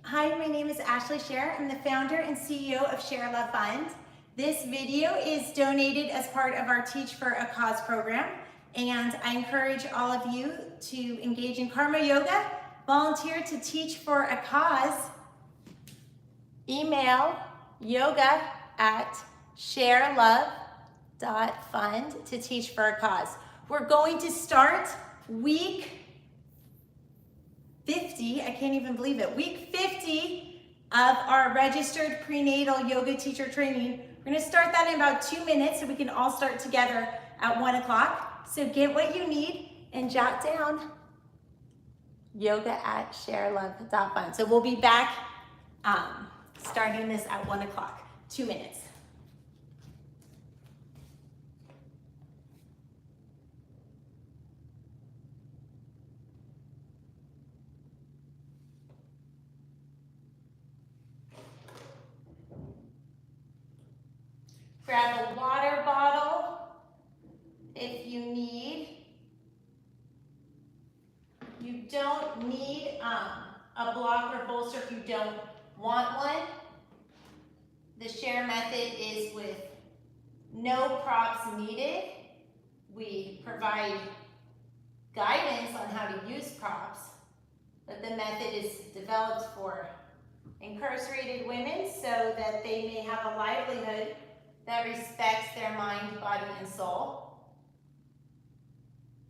Hi, my name is Ashley Scher. I'm the founder and CEO of Share Love Fund. This video is donated as part of our Teach for a Cause program, and I encourage all of you to engage in karma yoga, volunteer to teach for a cause, email yoga@sharelove.fund to teach for a cause. We're going to start week 50, I can't even believe it, week 50 of our registered prenatal yoga teacher training. We're gonna start that in about 2 minutes so we can all start together at 1 o'clock. So get what you need and jot down yoga@sharelove.fund. So we'll be back starting this at 1 o'clock, 2 minutes. Grab a water bottle if you need. You don't need a block or bolster if you don't want one. The share method is with no props needed. We provide guidance on how to use props, but the method is developed for incarcerated women so that they may have a livelihood that respects their mind, body, and soul.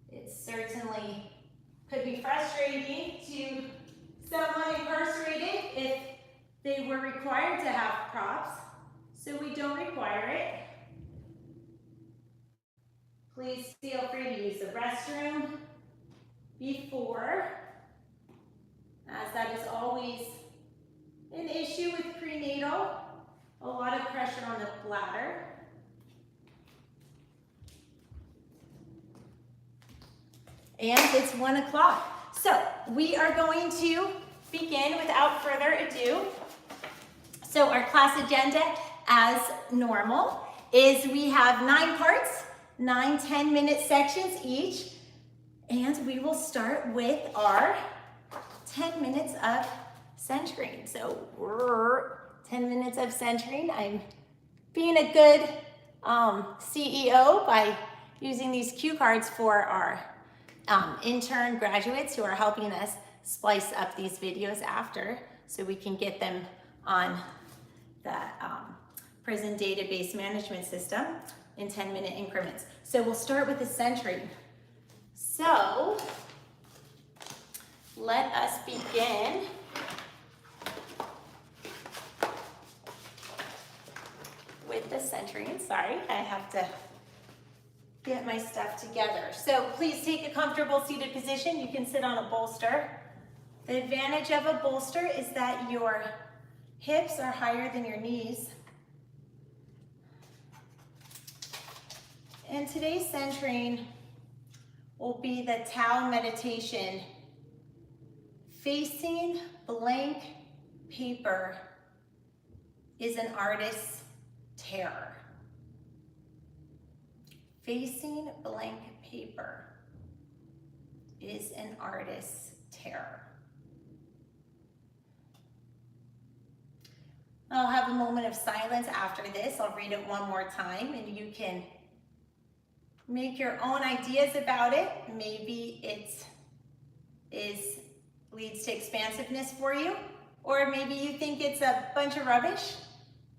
It certainly could be frustrating to someone incarcerated if they were required to have props, so we don't require it. Please feel free to use the restroom before, as that is always an issue with prenatal. A lot of pressure on the bladder. And it's 1 o'clock. So we are going to begin without further ado. So our class agenda, as normal, is we have 9 parts, 9 10-minute sections each, and we will start with our 10 minutes of centering. So we're 10 minutes of centering. I'm being a good CEO by using these cue cards for our intern graduates who are helping us splice up these videos after so we can get them on the prison database management system in 10-minute increments. So we'll start with the centering. So let us begin with the centering. Sorry, I have to get my stuff together. So please take a comfortable seated position. You can sit on a bolster. The advantage of a bolster is that your hips are higher than your knees. And today's centering will be the Tao meditation. Facing blank paper is an artist's terror. Facing blank paper is an artist's terror. I'll have a moment of silence after this. I'll read it one more time and you can make your own ideas about it. Maybe it leads to expansiveness for you, or maybe you think it's a bunch of rubbish.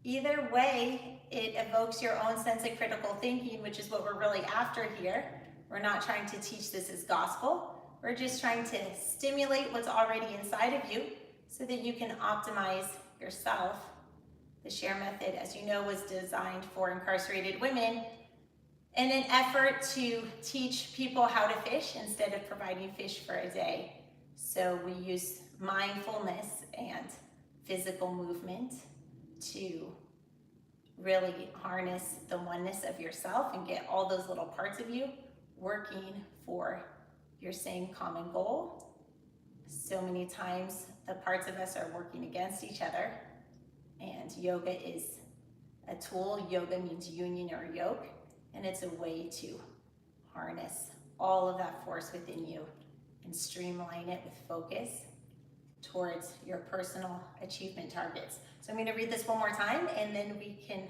Either way, it evokes your own sense of critical thinking, which is what we're really after here. We're not trying to teach this as gospel. We're just trying to stimulate what's already inside of you so that you can optimize yourself. The share method, as you know, was designed for incarcerated women in an effort to teach people how to fish instead of providing fish for a day. So we use mindfulness and physical movement to really harness the oneness of yourself and get all those little parts of you working for your same common goal. So many times the parts of us are working against each other, and yoga is a tool. Yoga means union or yoke, and it's a way to harness all of that force within you and streamline it with focus towards your personal achievement targets. So I'm going to read this one more time, and then we can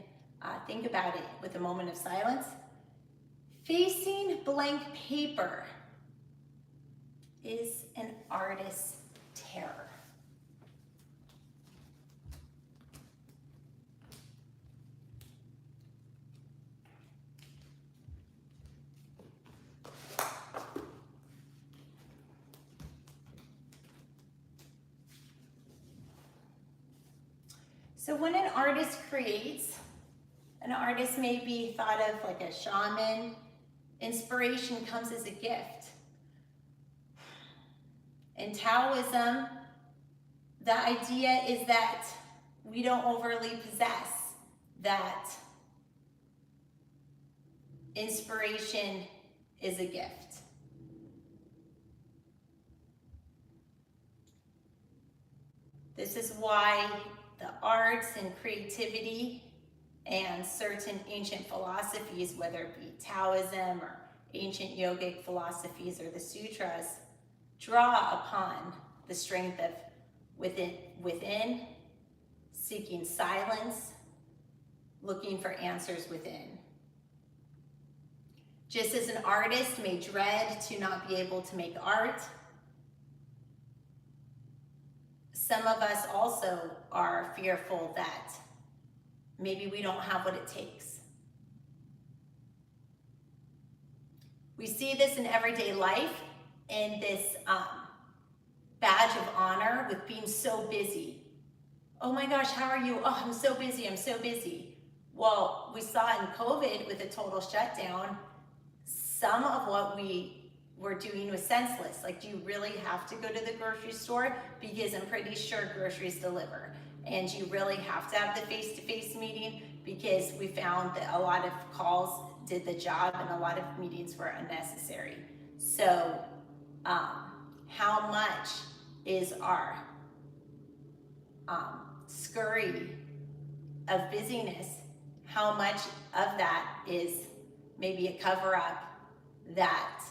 think about it with a moment of silence. Facing blank paper is an artist's terror. So when an artist creates, an artist may be thought of like a shaman. Inspiration comes as a gift. In Taoism, the idea is that we don't overly possess that inspiration is a gift. This is why the arts and creativity and certain ancient philosophies, whether it be Taoism or ancient yogic philosophies or the sutras, draw upon the strength of within, seeking silence, looking for answers within. Just as an artist may dread to not be able to make art, some of us also are fearful that maybe we don't have what it takes. We see this in everyday life, in this badge of honor with being so busy. Oh my gosh, how are you? Oh, I'm so busy, I'm so busy. Well, we saw in COVID with a total shutdown, some of what we were doing was senseless. Like, do you really have to go to the grocery store? Because I'm pretty sure groceries deliver. And you really have to have the face-to-face meeting, because we found that a lot of calls did the job and a lot of meetings were unnecessary. So how much is our scurry of busyness, how much of that is maybe a cover-up that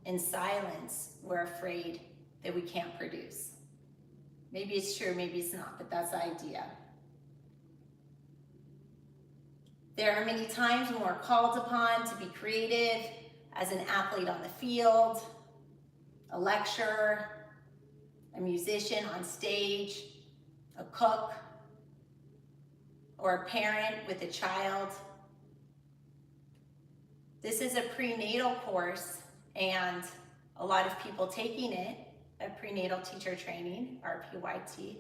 in silence we're afraid that we can't produce? Maybe it's true, maybe it's not, but that's the idea. There are many times when we're called upon to be creative as an athlete on the field, a lecturer, a musician on stage, a cook, or a parent with a child. This is a prenatal course, and a lot of people taking it, a prenatal teacher training, RPYT,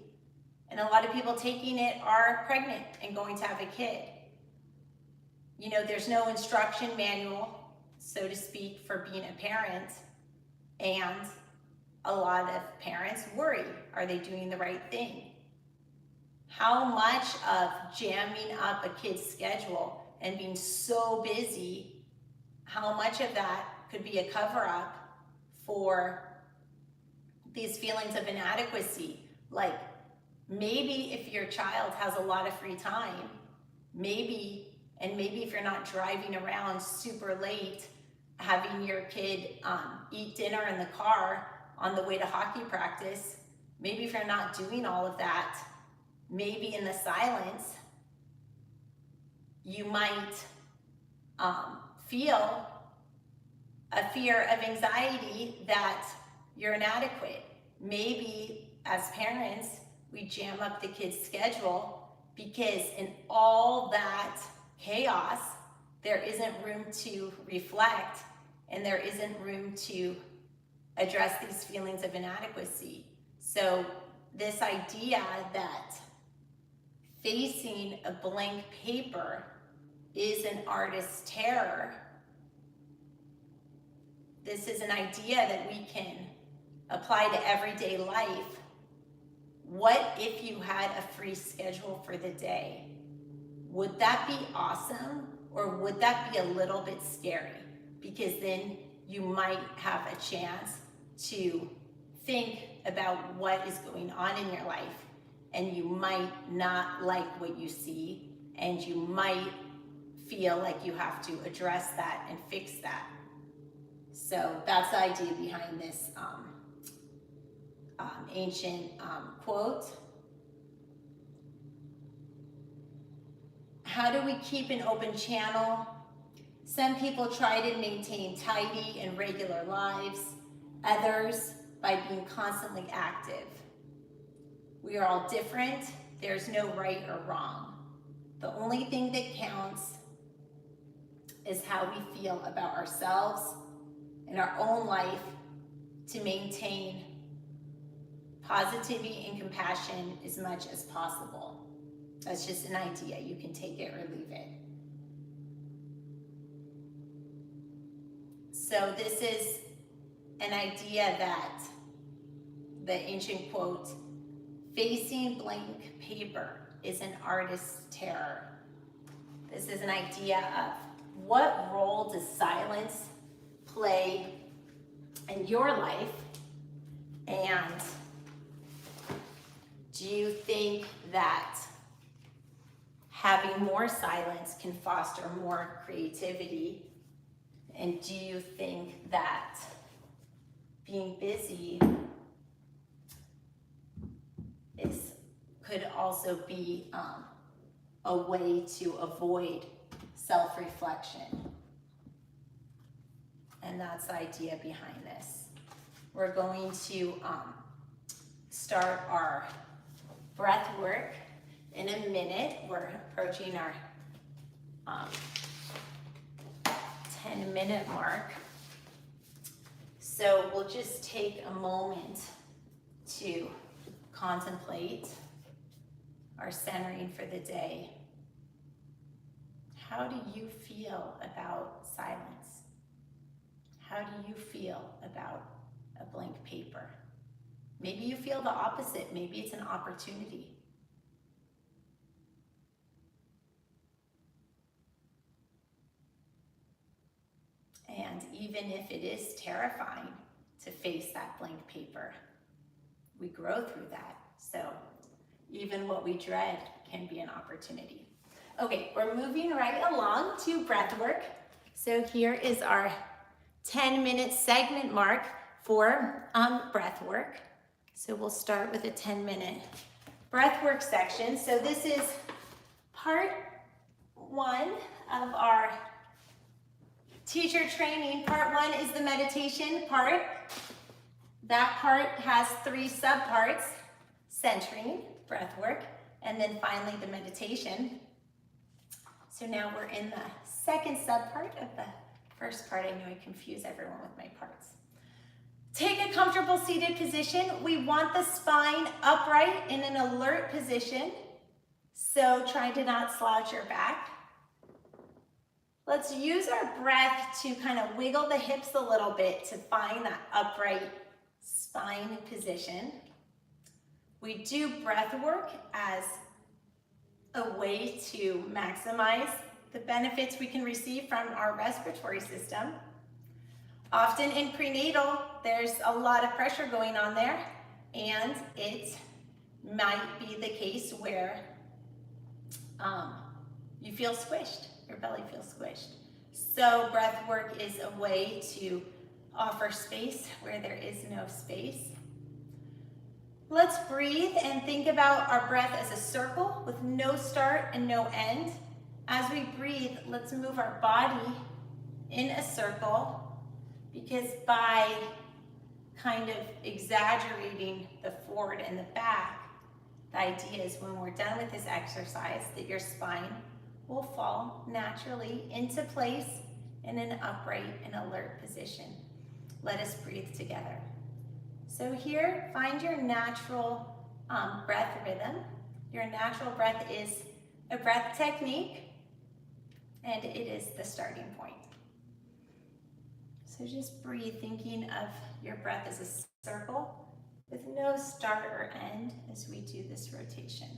and a lot of people taking it are pregnant and going to have a kid. You know, there's no instruction manual, so to speak, for being a parent, and a lot of parents worry, are they doing the right thing? How much of jamming up a kid's schedule and being so busy, how much of that could be a cover-up for these feelings of inadequacy? Like, maybe if your child has a lot of free time, maybe if you're not driving around super late, having your kid eat dinner in the car on the way to hockey practice, maybe if you're not doing all of that, maybe in the silence, you might feel a fear of anxiety that you're inadequate. Maybe as parents, we jam up the kid's schedule because in all that chaos, there isn't room to reflect, and there isn't room to address these feelings of inadequacy. So this idea that facing a blank paper is an artist's terror, this is an idea that we can apply to everyday life. What if you had a free schedule for the day? Would that be awesome, or would that be a little bit scary? Because then you might have a chance to think about what is going on in your life, and you might not like what you see, and you might feel like you have to address that and fix that. So that's the idea behind this ancient quote. How do we keep an open channel? Some people try to maintain tidy and regular lives, others by being constantly active. We are all different. There's no right or wrong. The only thing that counts is how we feel about ourselves and our own life to maintain positivity and compassion as much as possible. That's just an idea. You can take it or leave it. So this is an idea that the ancient quote, facing blank paper is an artist's terror. This is an idea of what role does silence play in your life, and do you think that having more silence can foster more creativity? And do you think that being busy could also be a way to avoid self-reflection? And that's the idea behind this. We're going to start our breath work in a minute. We're approaching our 10-minute mark. So we'll just take a moment to contemplate our centering for the day. How do you feel about silence? How do you feel about a blank paper? Maybe you feel the opposite. Maybe it's an opportunity. And even if it is terrifying to face that blank paper, we grow through that. So even what we dread can be an opportunity. Okay, we're moving right along to breath work. So here is our 10-minute segment mark for breath work. So we'll start with a 10-minute breath work section. So this is part 1 of our teacher training. Part 1 is the meditation part. That part has 3 subparts: centering, breath work, and then finally the meditation. So now we're in the second subpart of the first part. I know I confuse everyone with my parts. Take a comfortable seated position. We want the spine upright in an alert position. So try to not slouch your back. Let's use our breath to kind of wiggle the hips a little bit to find that upright spine position. We do breath work as a way to maximize the benefits we can receive from our respiratory system. Often in prenatal, there's a lot of pressure going on there, and it might be the case where you feel squished, your belly feels squished. So breath work is a way to offer space where there is no space. Let's breathe and think about our breath as a circle with no start and no end. As we breathe, let's move our body in a circle, because by kind of exaggerating the forward and the back, the idea is when we're done with this exercise that your spine will fall naturally into place in an upright and alert position. Let us breathe together. So here, find your natural breath rhythm. Your natural breath is a breath technique, and it is the starting point. So just breathe, thinking of your breath as a circle with no start or end as we do this rotation.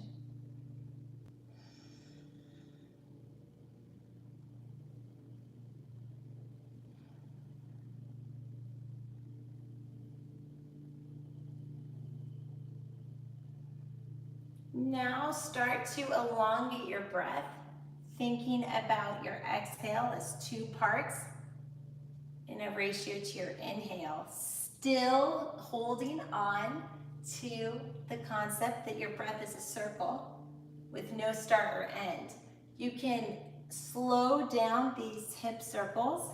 Now start to elongate your breath, thinking about your exhale as 2 parts in a ratio to your inhale, still holding on to the concept that your breath is a circle with no start or end. You can slow down these hip circles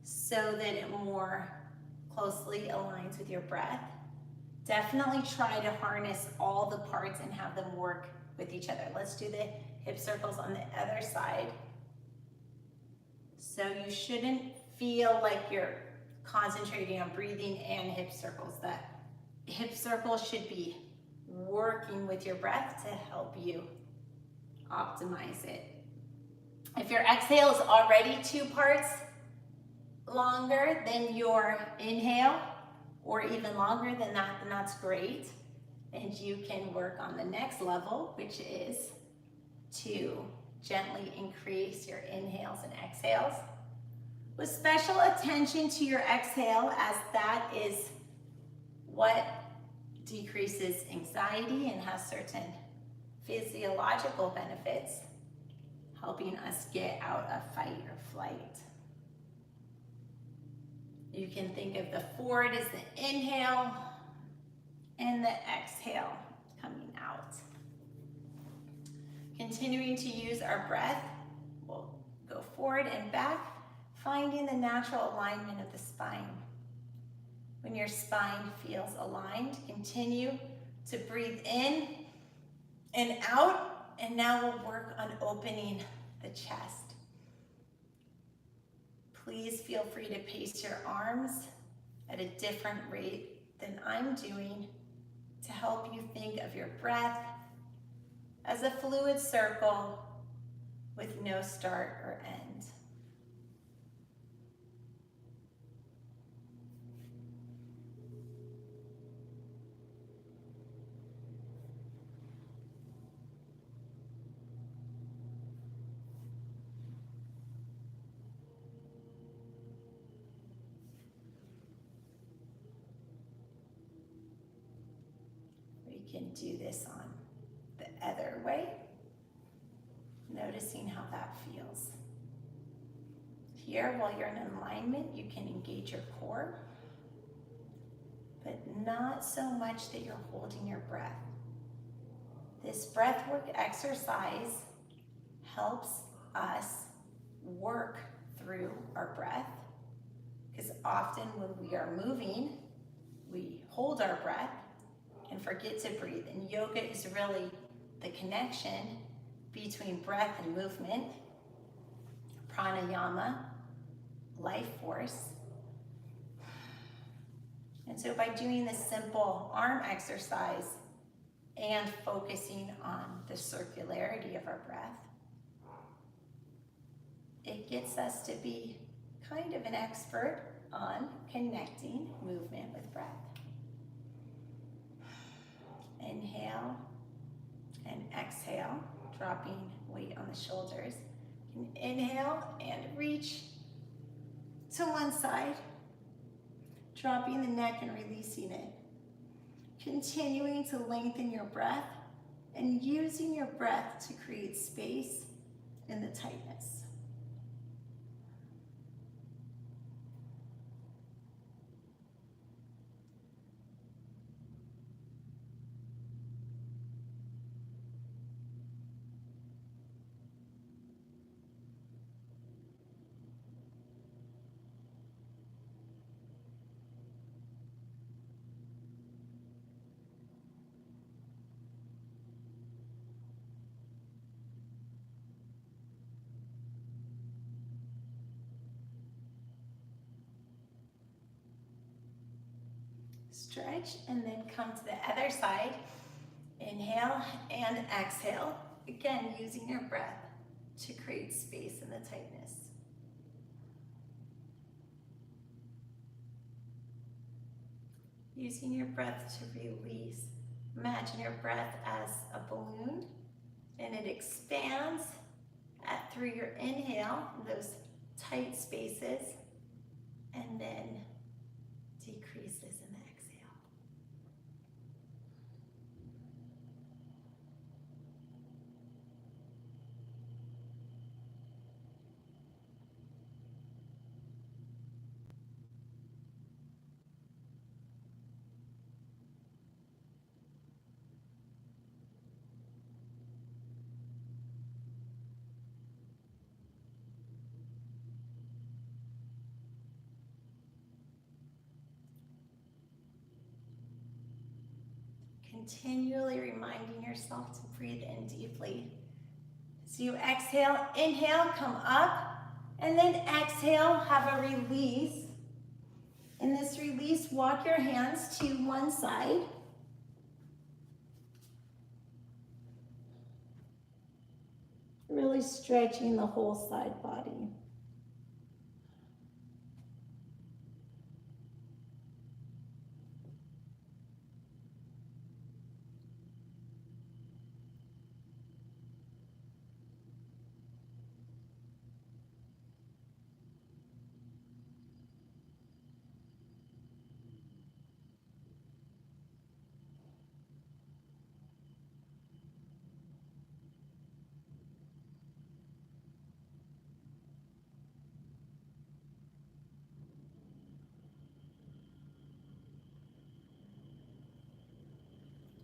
so that it more closely aligns with your breath. Definitely try to harness all the parts and have them work with each other. Let's do the hip circles on the other side. So you shouldn't feel like you're concentrating on breathing and hip circles. That hip circle should be working with your breath to help you optimize it. If your exhale is already 2 parts longer than your inhale, or even longer than that, then that's great. And you can work on the next level, which is to gently increase your inhales and exhales with special attention to your exhale, as that is what decreases anxiety and has certain physiological benefits, helping us get out of fight or flight. You can think of the forward as the inhale and the exhale coming out. Continuing to use our breath, we'll go forward and back, finding the natural alignment of the spine. When your spine feels aligned, continue to breathe in and out, and now we'll work on opening the chest. Please feel free to pace your arms at a different rate than I'm doing to help you think of your breath as a fluid circle with no start or end. We can do this on the other way, noticing how that feels. Here, while you're in alignment, you can engage your core, but not so much that you're holding your breath. This breathwork exercise helps us work through our breath, because often when we are moving, we hold our breath and forget to breathe. And yoga is really the connection between breath and movement, pranayama, life force. And so by doing this simple arm exercise and focusing on the circularity of our breath, it gets us to be kind of an expert on connecting movement with breath. Inhale and exhale, dropping weight on the shoulders. You can inhale and reach to one side, dropping the neck and releasing it. Continuing to lengthen your breath and using your breath to create space in the tightness. Stretch and then come to the other side. Inhale and exhale. Again, using your breath to create space in the tightness. Using your breath to release. Imagine your breath as a balloon, and it expands through your inhale, those tight spaces, and then decreases in the exhale. Continually reminding yourself to breathe in deeply. So you exhale, inhale, come up, and then exhale, have a release. In this release, walk your hands to one side. Really stretching the whole side body.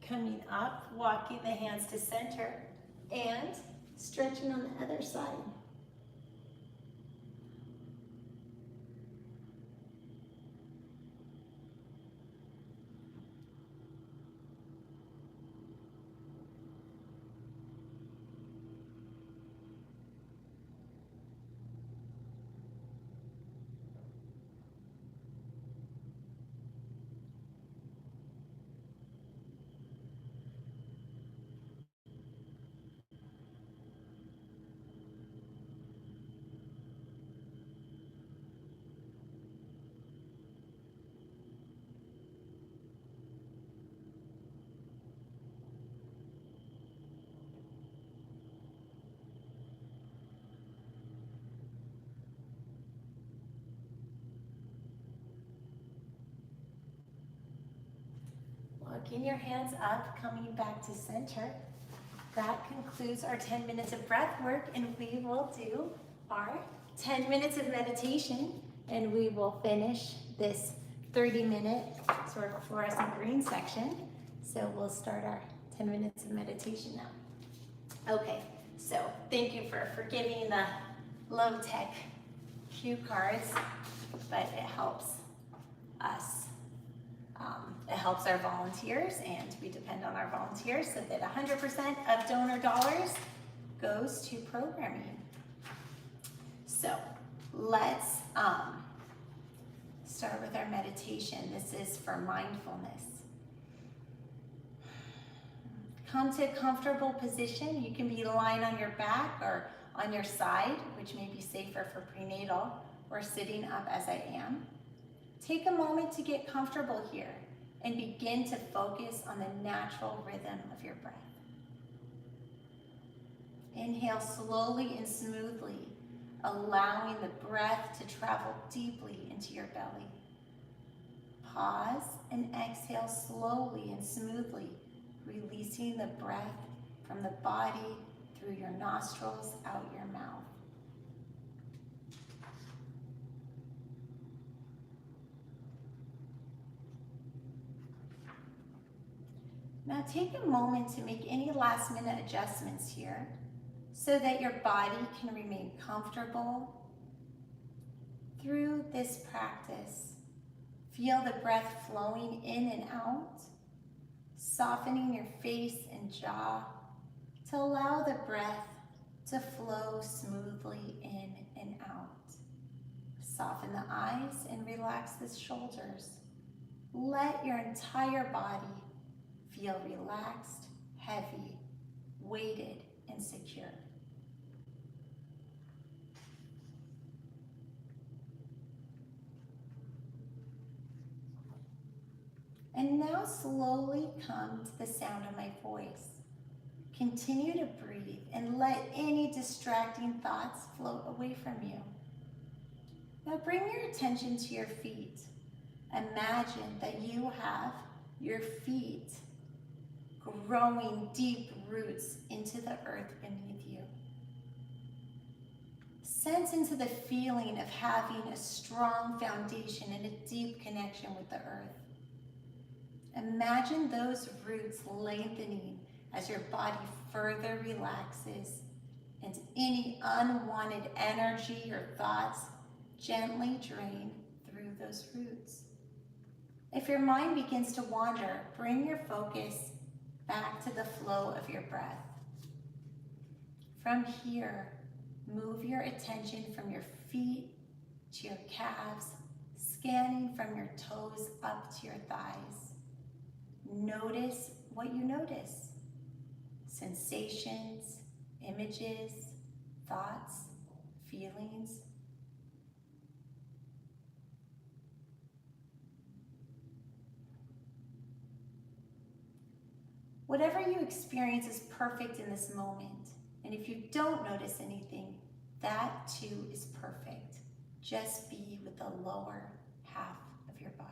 Coming up, walking the hands to center and stretching on the other side. Walking your hands up, coming back to center. That concludes our 10 minutes of breath work, and we will do our 10 minutes of meditation, and we will finish this 30-minute sort of fluorescent green section. So we'll start our 10 minutes of meditation now. Okay, so thank you for forgiving the low-tech cue cards, but it helps us. It helps our volunteers, and we depend on our volunteers so that 100% of donor dollars goes to programming. So let's start with our meditation. This is for mindfulness. Come to a comfortable position. You can be lying on your back or on your side, which may be safer for prenatal, or sitting up as I am. Take a moment to get comfortable here and begin to focus on the natural rhythm of your breath. Inhale slowly and smoothly, allowing the breath to travel deeply into your belly. Pause and exhale slowly and smoothly, releasing the breath from the body through your nostrils, out your mouth. Now take a moment to make any last-minute adjustments here so that your body can remain comfortable through this practice. Feel the breath flowing in and out, softening your face and jaw to allow the breath to flow smoothly in and out. Soften the eyes and relax the shoulders. Let your entire body feel relaxed, heavy, weighted, and secure. And now slowly come to the sound of my voice. Continue to breathe and let any distracting thoughts float away from you. Now bring your attention to your feet. Imagine that you have your feet growing deep roots into the earth beneath you. Sense into the feeling of having a strong foundation and a deep connection with the earth. Imagine those roots lengthening as your body further relaxes and any unwanted energy or thoughts gently drain through those roots. If your mind begins to wander, bring your focus back to the flow of your breath. From here, move your attention from your feet to your calves, scanning from your toes up to your thighs. Notice what you notice. Sensations, images, thoughts, feelings. Whatever you experience is perfect in this moment. And if you don't notice anything, that too is perfect. Just be with the lower half of your body.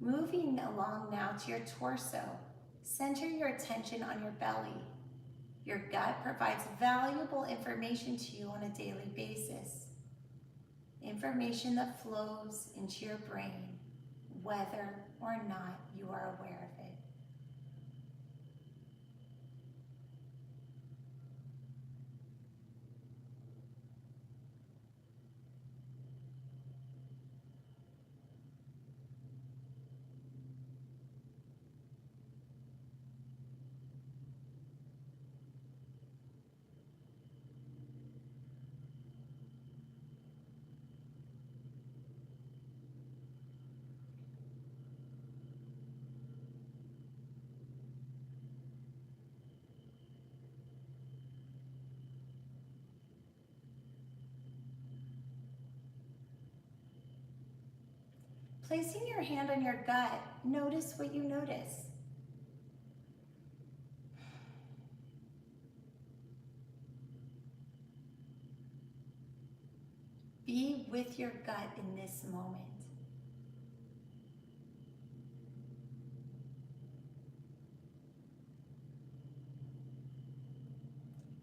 Moving along now to your torso, center your attention on your belly. Your gut provides valuable information to you on a daily basis. Information that flows into your brain, whether or not you are aware of it. Placing your hand on your gut, notice what you notice. Be with your gut in this moment.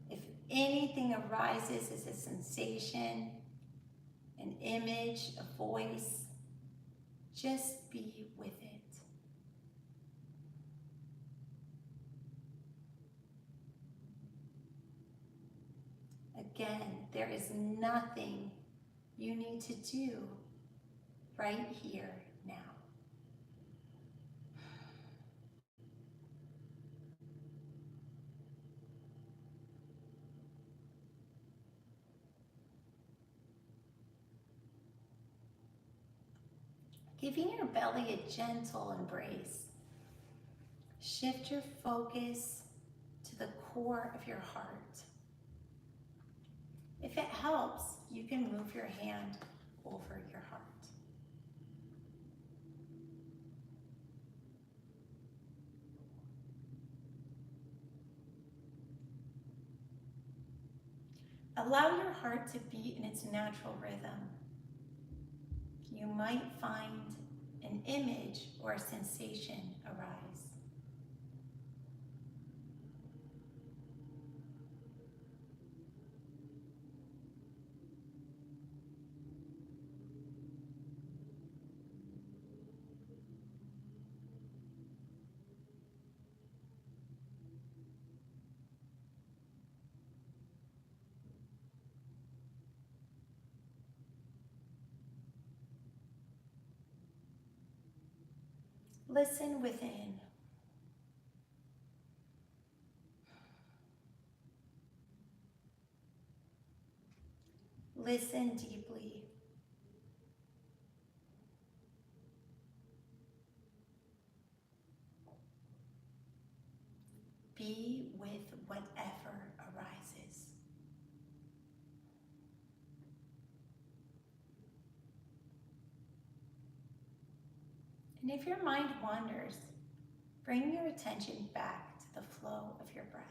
If anything arises as a sensation, an image, a voice, just be with it. Again, there is nothing you need to do right here now. Giving your belly a gentle embrace. Shift your focus to the core of your heart. If it helps, you can move your hand over your heart. Allow your heart to beat in its natural rhythm. You might find an image or a sensation arise. Listen within. Listen deeply. Be with whatever arises. And if your mind wanders, bring your attention back to the flow of your breath.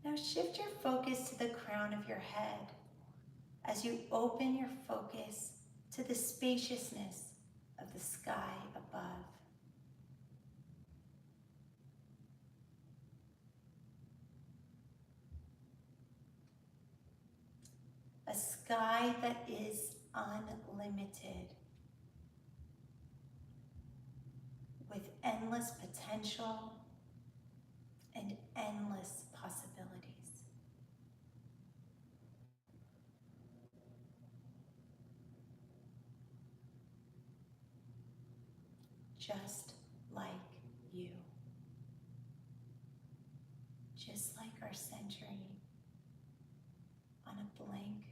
Now shift your focus to the crown of your head as you open your focus to the spaciousness of the sky above. A sky that is unlimited, with endless potential and endless possibilities. Just like you. Just like our century on a blank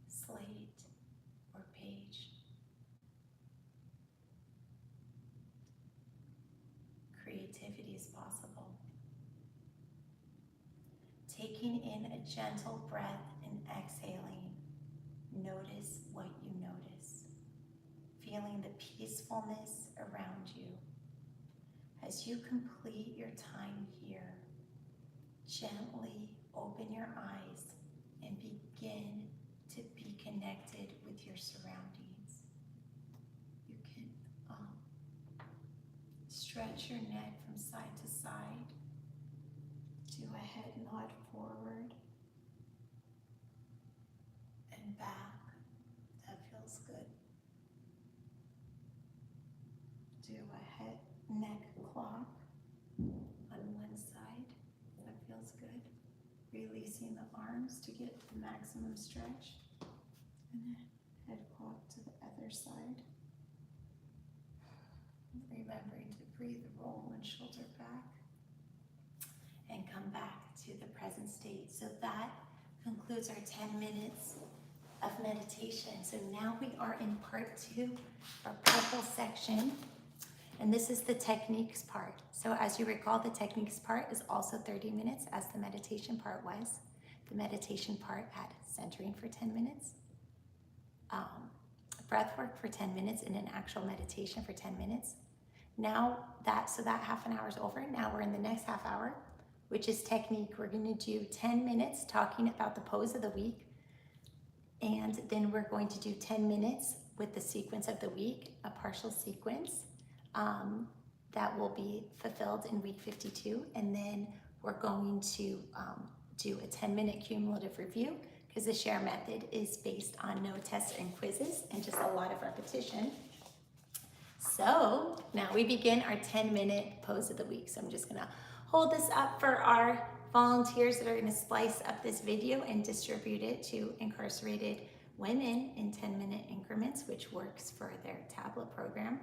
slate or page. Creativity is possible. Taking in a gentle breath and exhaling, notice what you notice. Feeling the peacefulness around you. As you complete your time here, gently open your eyes and begin to be connected with your surroundings. You can stretch your neck from side to side. Do a head nod forward and back. That feels good. Do a head neck clock on one side. That feels good. Releasing the arms to get the maximum stretch. And then head clock to the other side. Remembering to breathe, roll one shoulder back. And come back to the present state. So that concludes our 10 minutes of meditation. So now we are in part 2, our purple section. And this is the techniques part. So as you recall, the techniques part is also 30 minutes as the meditation part was. The meditation part had centering for 10 minutes, breath work for 10 minutes, and an actual meditation for 10 minutes. Now that half an hour is over. Now we're in the next half hour, which is technique. We're going to do 10 minutes talking about the pose of the week. And then we're going to do 10 minutes with the sequence of the week, a partial sequence. That will be fulfilled in week 52. And then we're going to do a 10-minute cumulative review because the share method is based on no tests and quizzes and just a lot of repetition. So now we begin our 10-minute pose of the week. So I'm just gonna hold this up for our volunteers that are gonna splice up this video and distribute it to incarcerated women in 10-minute increments, which works for their tablet program.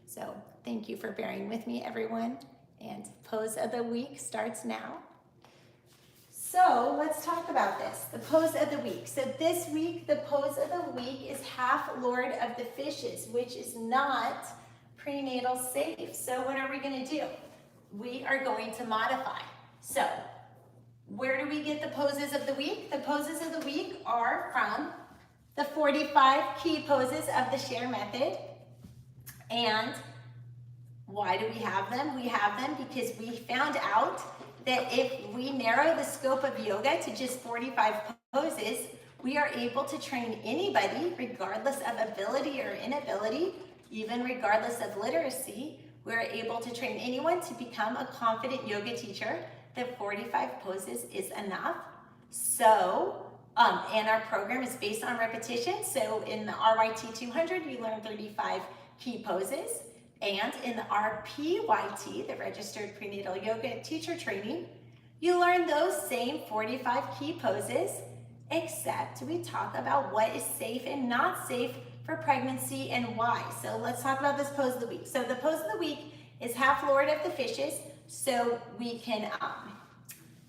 So thank you for bearing with me, everyone. And pose of the week starts now. So let's talk about this, the pose of the week. So this week, the pose of the week is half Lord of the Fishes, which is not prenatal safe. So what are we gonna do? We are going to modify. So where do we get the poses of the week? The poses of the week are from the 45 key poses of the share method. And why do we have them? We have them because we found out that if we narrow the scope of yoga to just 45 poses, we are able to train anybody, regardless of ability or inability, even regardless of literacy. We're able to train anyone to become a confident yoga teacher. That 45 poses is enough. So, and our program is based on repetition. So in the RYT 200, you learn 35 key poses. And in the RPYT, the Registered Prenatal Yoga Teacher Training, you learn those same 45 key poses, except we talk about what is safe and not safe for pregnancy and why. So let's talk about this pose of the week. So the pose of the week is half Lord of the Fishes. So we can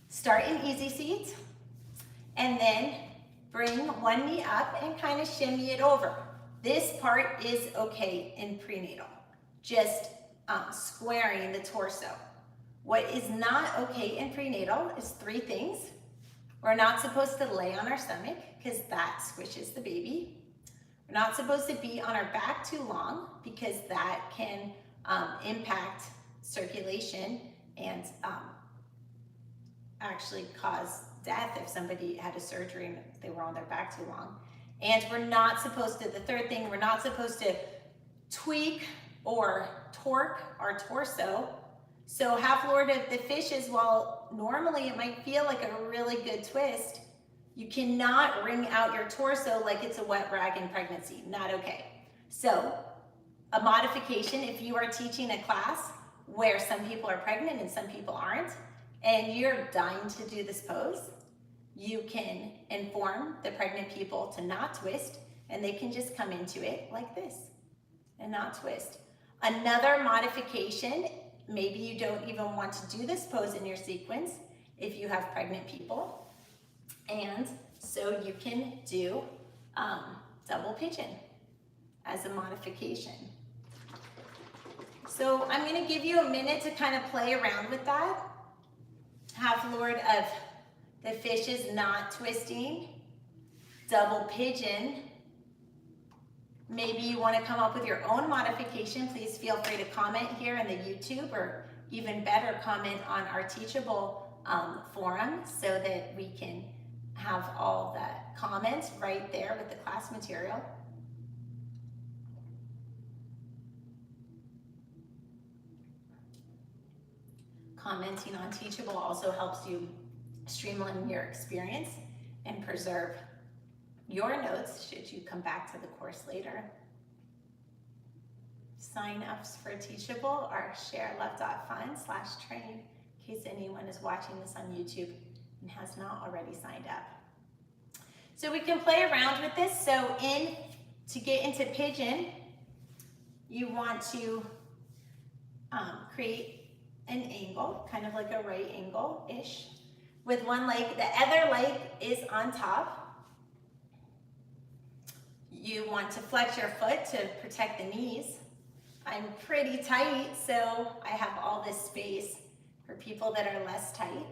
start in easy seat and then bring one knee up and kind of shimmy it over. This part is okay in prenatal. Just squaring the torso. What is not okay in prenatal is 3 things. We're not supposed to lay on our stomach because that squishes the baby. We're not supposed to be on our back too long because that can impact circulation and actually cause death if somebody had a surgery and they were on their back too long. And we're not supposed to, the third thing, we're not supposed to tweak or torque our torso. So half lord of the fishes, while normally it might feel like a really good twist, you cannot wring out your torso like it's a wet rag in pregnancy. Not okay. So a modification, if you are teaching a class where some people are pregnant and some people aren't, and you're dying to do this pose, you can inform the pregnant people to not twist, and they can just come into it like this and not twist. Another modification, maybe you don't even want to do this pose in your sequence if you have pregnant people. And so you can do double pigeon as a modification. So I'm going to give you a minute to kind of play around with that. Half lord of the fishes not twisting, double pigeon. Maybe you want to come up with your own modification. Please feel free to comment here in the YouTube, or even better, comment on our Teachable forum so that we can have all the comments right there with the class material. Commenting on Teachable also helps you streamline your experience and preserve your notes should you come back to the course later. Sign-ups for Teachable are sharelove.fun/train, in case anyone is watching this on YouTube and has not already signed up. So we can play around with this. So to get into pigeon, you want to create an angle, kind of like a right angle-ish, with one leg. The other leg is on top. You want to flex your foot to protect the knees. I'm pretty tight, so I have all this space. For people that are less tight,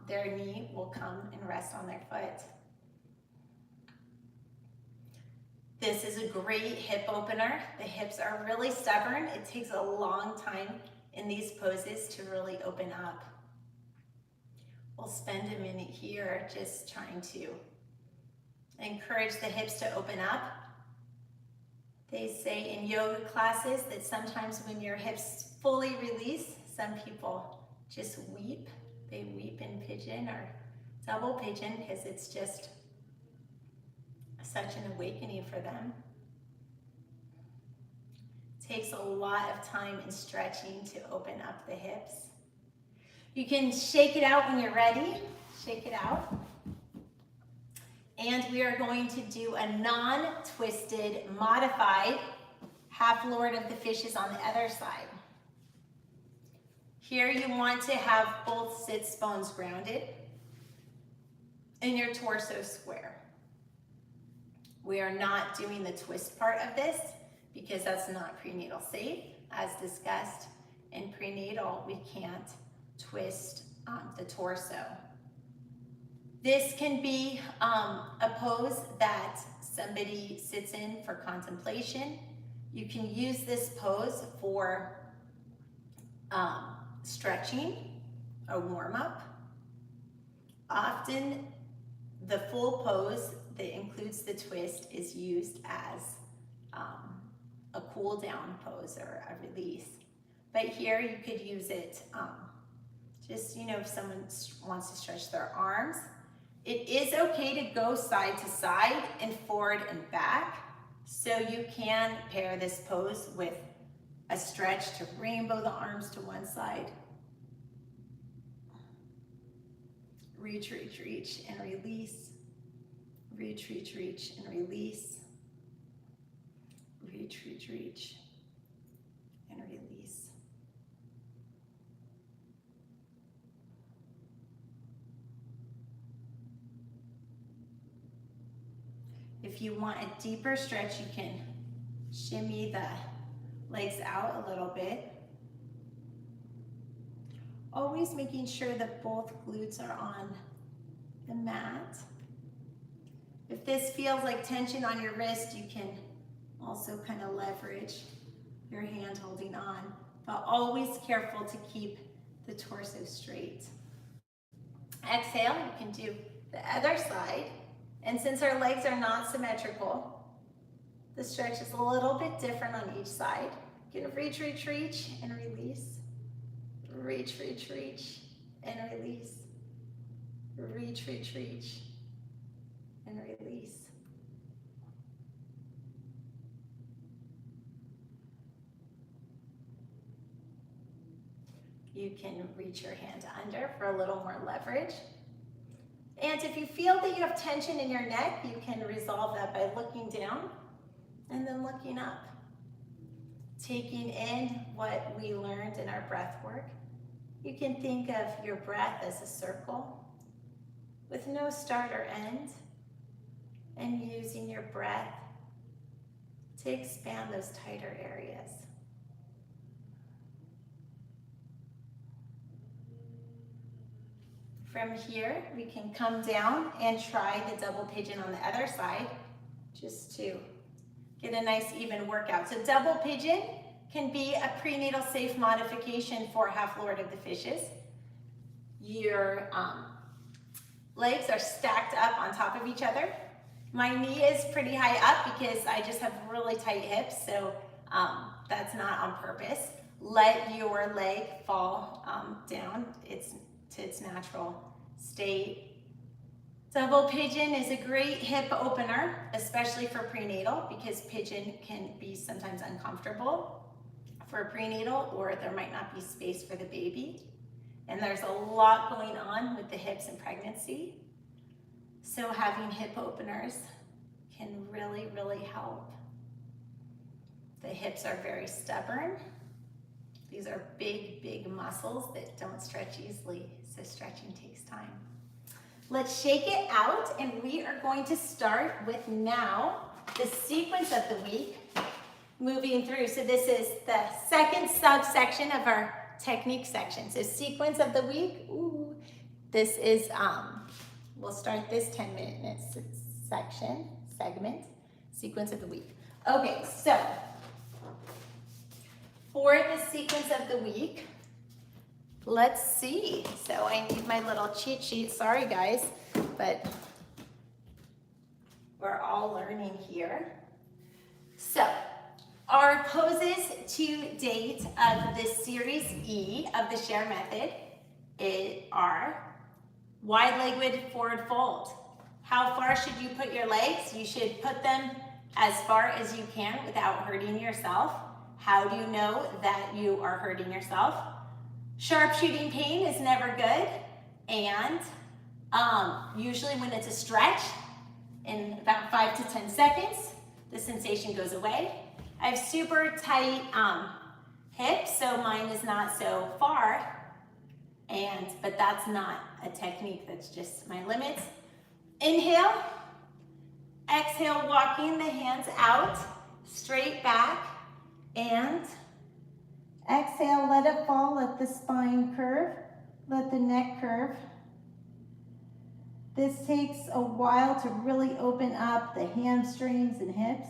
their knee will come and rest on their foot. This is a great hip opener. The hips are really stubborn. It takes a long time in these poses to really open up. We'll spend a minute here just trying to encourage the hips to open up. They say in yoga classes that sometimes when your hips fully release, some people just weep. They weep in pigeon or double pigeon because it's just such an awakening for them. It takes a lot of time and stretching to open up the hips. You can shake it out when you're ready. Shake it out. And we are going to do a non-twisted, modified half lord of the fishes on the other side. Here you want to have both sits bones grounded and your torso square. We are not doing the twist part of this because that's not prenatal safe. As discussed, in prenatal, we can't twist the torso. This can be a pose that somebody sits in for contemplation. You can use this pose for stretching, a warm-up. Often the full pose that includes the twist is used as a cool down pose or a release. But here you could use it just, if someone wants to stretch their arms. It is okay to go side to side and forward and back. So you can pair this pose with a stretch to rainbow the arms to one side. Reach, reach, reach, and release. Reach, reach, reach, and release. Reach, reach, reach, and release. If you want a deeper stretch, you can shimmy the legs out a little bit. Always making sure that both glutes are on the mat. If this feels like tension on your wrist, you can also kind of leverage your hand holding on, but always careful to keep the torso straight. Exhale, you can do the other side. And since our legs are not symmetrical, the stretch is a little bit different on each side. You can reach, reach, reach, and release. Reach, reach, reach, and release. Reach, reach, reach, and release. You can reach your hand under for a little more leverage. And if you feel that you have tension in your neck, you can resolve that by looking down and then looking up. Taking in what we learned in our breath work. You can think of your breath as a circle with no start or end, and using your breath to expand those tighter areas. From here, we can come down and try the double pigeon on the other side, just to get a nice even workout. So double pigeon can be a prenatal safe modification for half lord of the fishes. Your legs are stacked up on top of each other. My knee is pretty high up because I just have really tight hips, so that's not on purpose. Let your leg fall down to its natural state. Double pigeon is a great hip opener, especially for prenatal, because pigeon can be sometimes uncomfortable for prenatal, or there might not be space for the baby. And there's a lot going on with the hips in pregnancy. So having hip openers can really, really help. The hips are very stubborn. These are big, big muscles that don't stretch easily, so stretching takes time. Let's shake it out, and we are going to start with now the sequence of the week, moving through. So this is the second subsection of our technique section. So sequence of the week, this is, we'll start this 10-minute segment, sequence of the week. Okay, so for the sequence of the week, let's see. So I need my little cheat sheet. Sorry guys, but we're all learning here. So our poses to date of this series E of the share method are wide-legged forward fold. How far should you put your legs? You should put them as far as you can without hurting yourself. How do you know that you are hurting yourself? Sharpshooting pain is never good, and usually when it's a stretch, in about 5 to 10 seconds, the sensation goes away. I have super tight hips, so mine is not so far, but that's not a technique, that's just my limits. Inhale, exhale, walking the hands out, straight back, and exhale, let it fall, let the spine curve, let the neck curve. This takes a while to really open up the hamstrings and hips.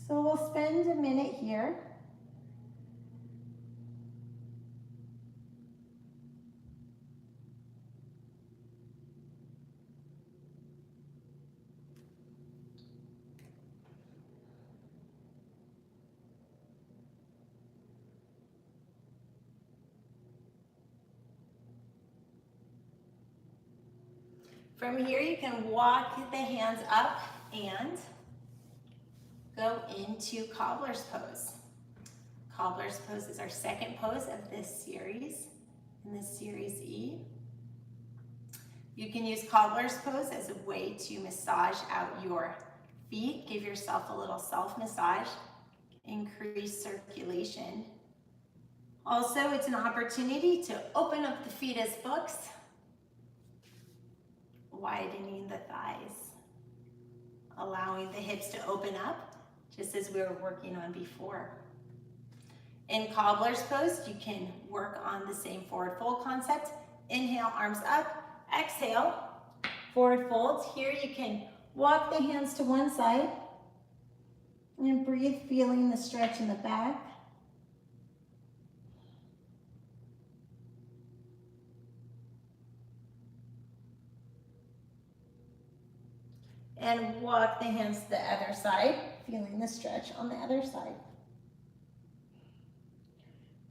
So we'll spend a minute here. From here, you can walk the hands up and go into cobbler's pose. Cobbler's pose is our second pose of this series, in this series E. You can use cobbler's pose as a way to massage out your feet. Give yourself a little self-massage, increase circulation. Also, it's an opportunity to open up the feet as books, widening the thighs, allowing the hips to open up, just as we were working on before. In cobbler's pose, you can work on the same forward fold concept. Inhale, arms up. Exhale, forward folds. Here you can walk the hands to one side and breathe, feeling the stretch in the back. And walk the hands to the other side, feeling the stretch on the other side.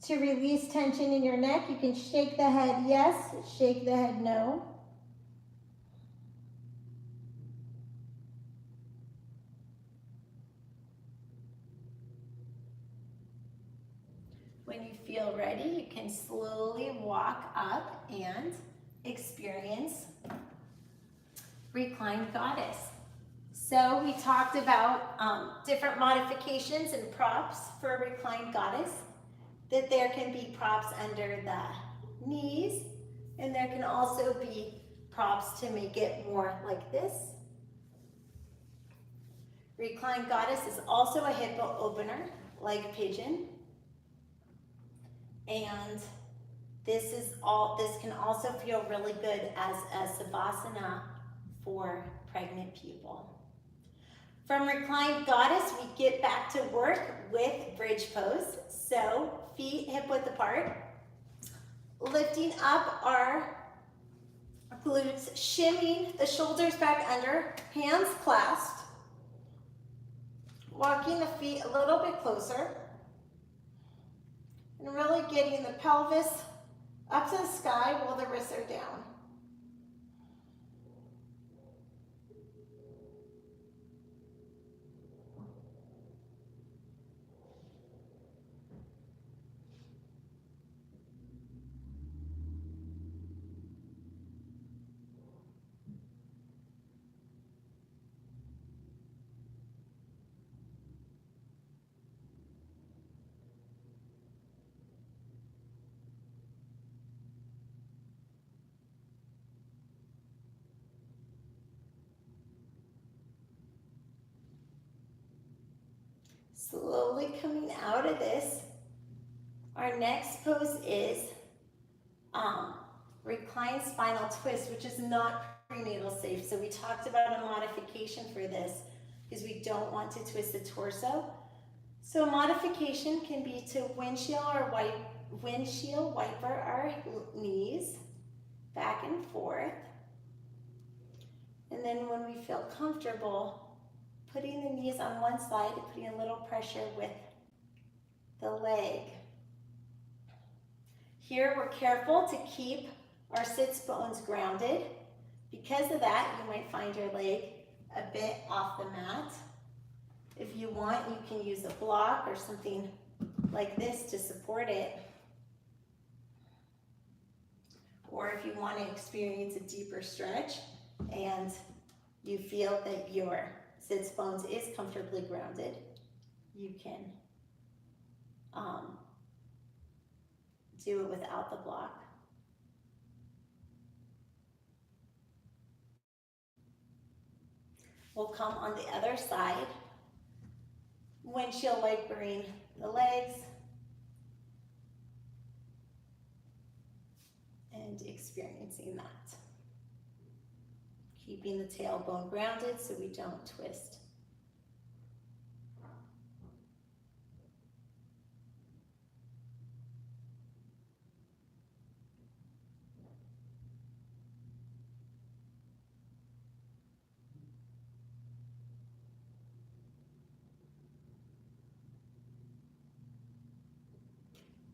To release tension in your neck, you can shake the head yes, shake the head no. When you feel ready, you can slowly walk up and experience reclined goddess. So we talked about different modifications and props for a reclined goddess, that there can be props under the knees, and there can also be props to make it more like this. Reclined goddess is also a hip opener, like pigeon. And this can also feel really good as a savasana for pregnant people. From reclined goddess, we get back to work with bridge pose. So feet hip width apart, lifting up our glutes, shimmying the shoulders back under, hands clasped, walking the feet a little bit closer, and really getting the pelvis up to the sky while the wrists are down. Slowly coming out of this, our next pose is reclined spinal twist, which is not prenatal safe. So we talked about a modification for this because we don't want to twist the torso. So a modification can be to windshield wiper our knees back and forth. And then when we feel comfortable, putting the knees on one side, putting a little pressure with the leg. Here we're careful to keep our sits bones grounded. Because of that, you might find your leg a bit off the mat. If you want, you can use a block or something like this to support it. Or if you want to experience a deeper stretch and you feel that your sits bones is comfortably grounded, you can do it without the block. We'll come on the other side, windshield wipering the legs and experiencing that. Keeping the tailbone grounded so we don't twist.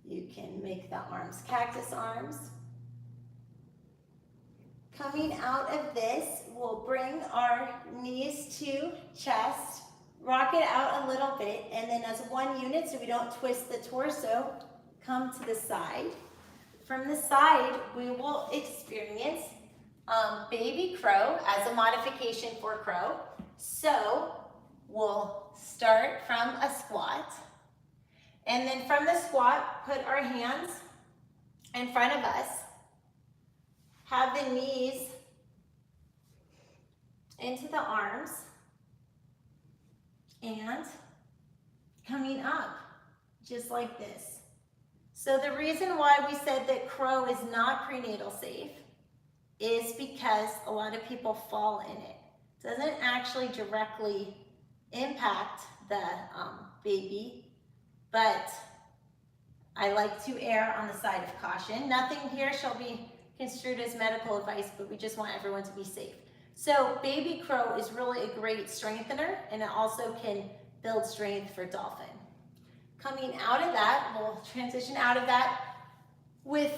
You can make the arms cactus arms. Coming out of this, we'll bring our knees to chest, rock it out a little bit, and then as one unit, so we don't twist the torso, come to the side. From the side, we will experience baby crow as a modification for crow. So we'll start from a squat, and then from the squat, put our hands in front of us. Have the knees into the arms and coming up just like this. So the reason why we said that crow is not prenatal safe is because a lot of people fall in it. It doesn't actually directly impact the baby, but I like to err on the side of caution. Nothing here shall be construed as medical advice, but we just want everyone to be safe. So baby crow is really a great strengthener, and it also can build strength for dolphin. Coming out of that, we'll transition out of that with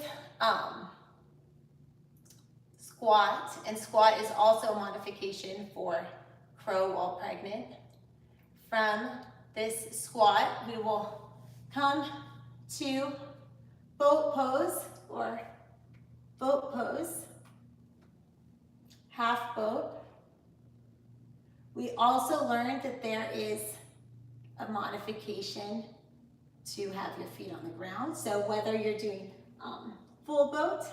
squat, and squat is also a modification for crow while pregnant. From this squat, we will come to boat pose or boat pose, half boat. We also learned that there is a modification to have your feet on the ground. So whether you're doing full boat,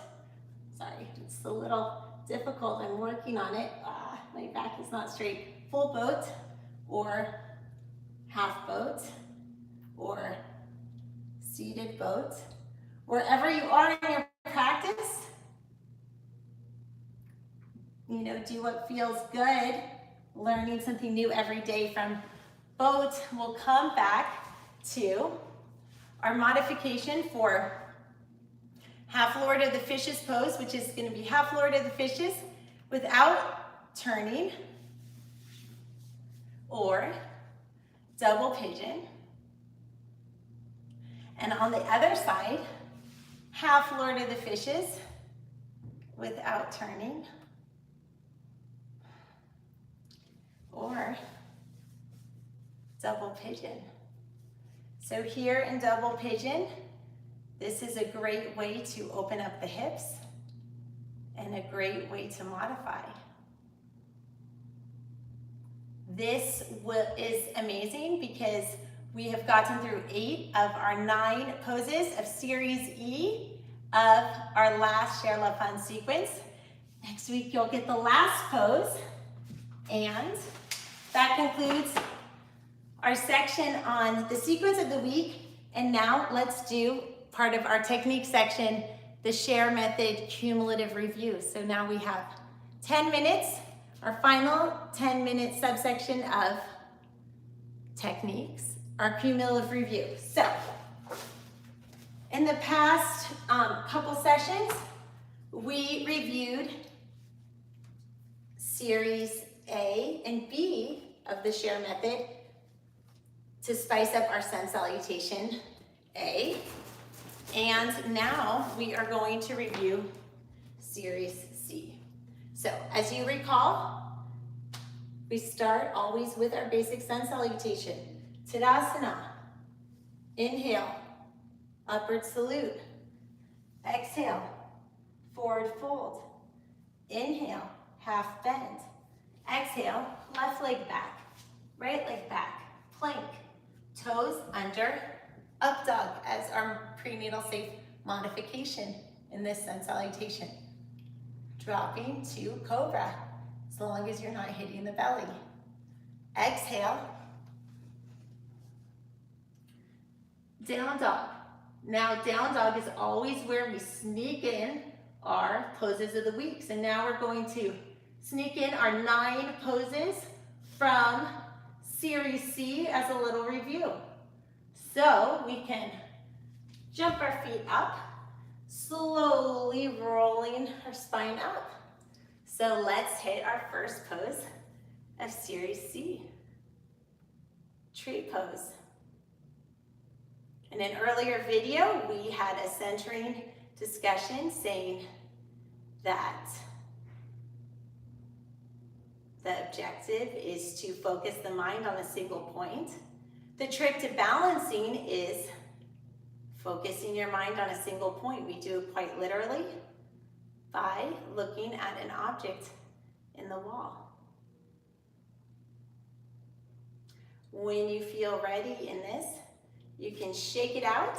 sorry, it's a little difficult, I'm working on it. My back is not straight. Full boat or half boat or seated boat, wherever you are in your practice, you know, do what feels good, learning something new every day. From boat, we'll come back to our modification for half Lord of the Fishes pose, which is going to be half Lord of the Fishes without turning, or double pigeon. And on the other side, half Lord of the Fishes without turning, or double pigeon. So here in double pigeon, this is a great way to open up the hips and a great way to modify. This is amazing because we have gotten through 8 of our 9 poses of Series E of our last Share Love Fun sequence. Next week, you'll get the last pose, and that concludes our section on the sequence of the week. And now let's do part of our technique section, the Share Method cumulative review. So now we have 10 minutes, our final 10-minute subsection of techniques, our cumulative review. So in the past couple sessions, we reviewed Series A and B of the Share Method to spice up our sun salutation A. And now we are going to review Series C. So as you recall, we start always with our basic sun salutation. Tadasana, inhale, upward salute. Exhale, forward fold. Inhale, half bend. Exhale, left leg back, right leg back, plank, toes under, up dog as our prenatal safe modification in this sun salutation. Dropping to cobra, as long as you're not hitting the belly. Exhale, down dog. Now down dog is always where we sneak in our poses of the week. So now we're going to sneak in our 9 poses from Series C as a little review. So we can jump our feet up, slowly rolling our spine up. So let's hit our first pose of Series C, tree pose. In an earlier video, we had a centering discussion saying that the objective is to focus the mind on a single point. The trick to balancing is focusing your mind on a single point. We do it quite literally by looking at an object in the wall. When you feel ready in this, you can shake it out,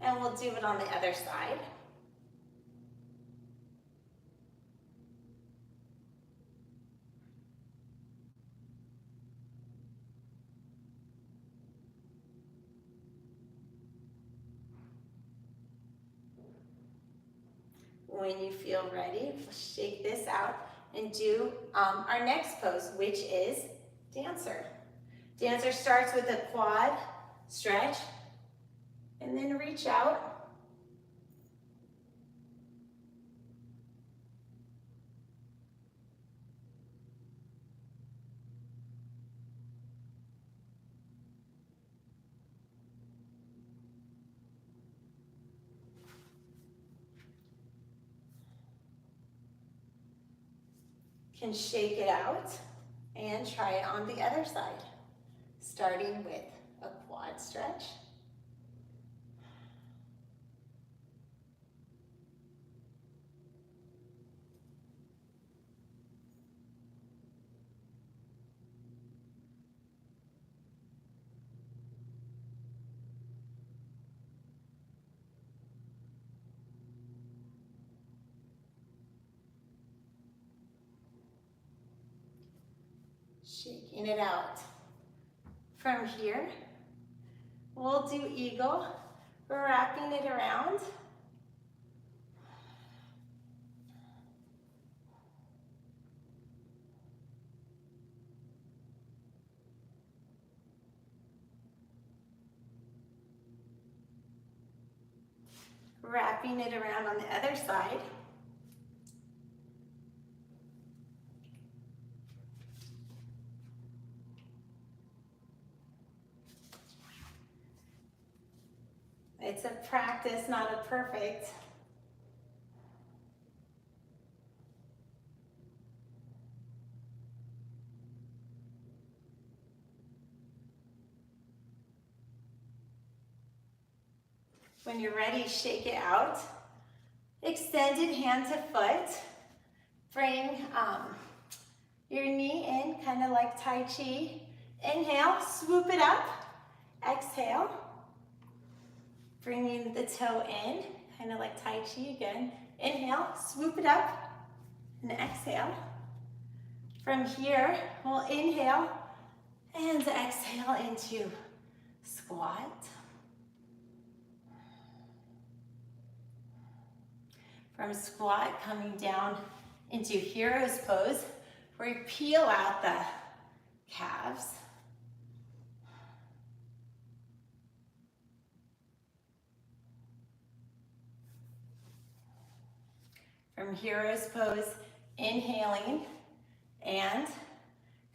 and we'll do it on the other side. When you feel ready, we'll shake this out and do our next pose, which is dancer. Dancer starts with a quad stretch and then reach out. can shake it out and try it on the other side, starting with a quad stretch. Shaking it out. From here, we'll do eagle, wrapping it around. Wrapping it around on the other side. It's a practice, not a perfect. When you're ready, shake it out. Extended hand to foot. Bring your knee in, kind of like Tai Chi. Inhale, swoop it up. Exhale. Bringing the toe in, kind of like Tai Chi again. Inhale, swoop it up, and exhale. From here, we'll inhale and exhale into squat. From squat, coming down into hero's pose, where you peel out the calves. From hero's pose, inhaling and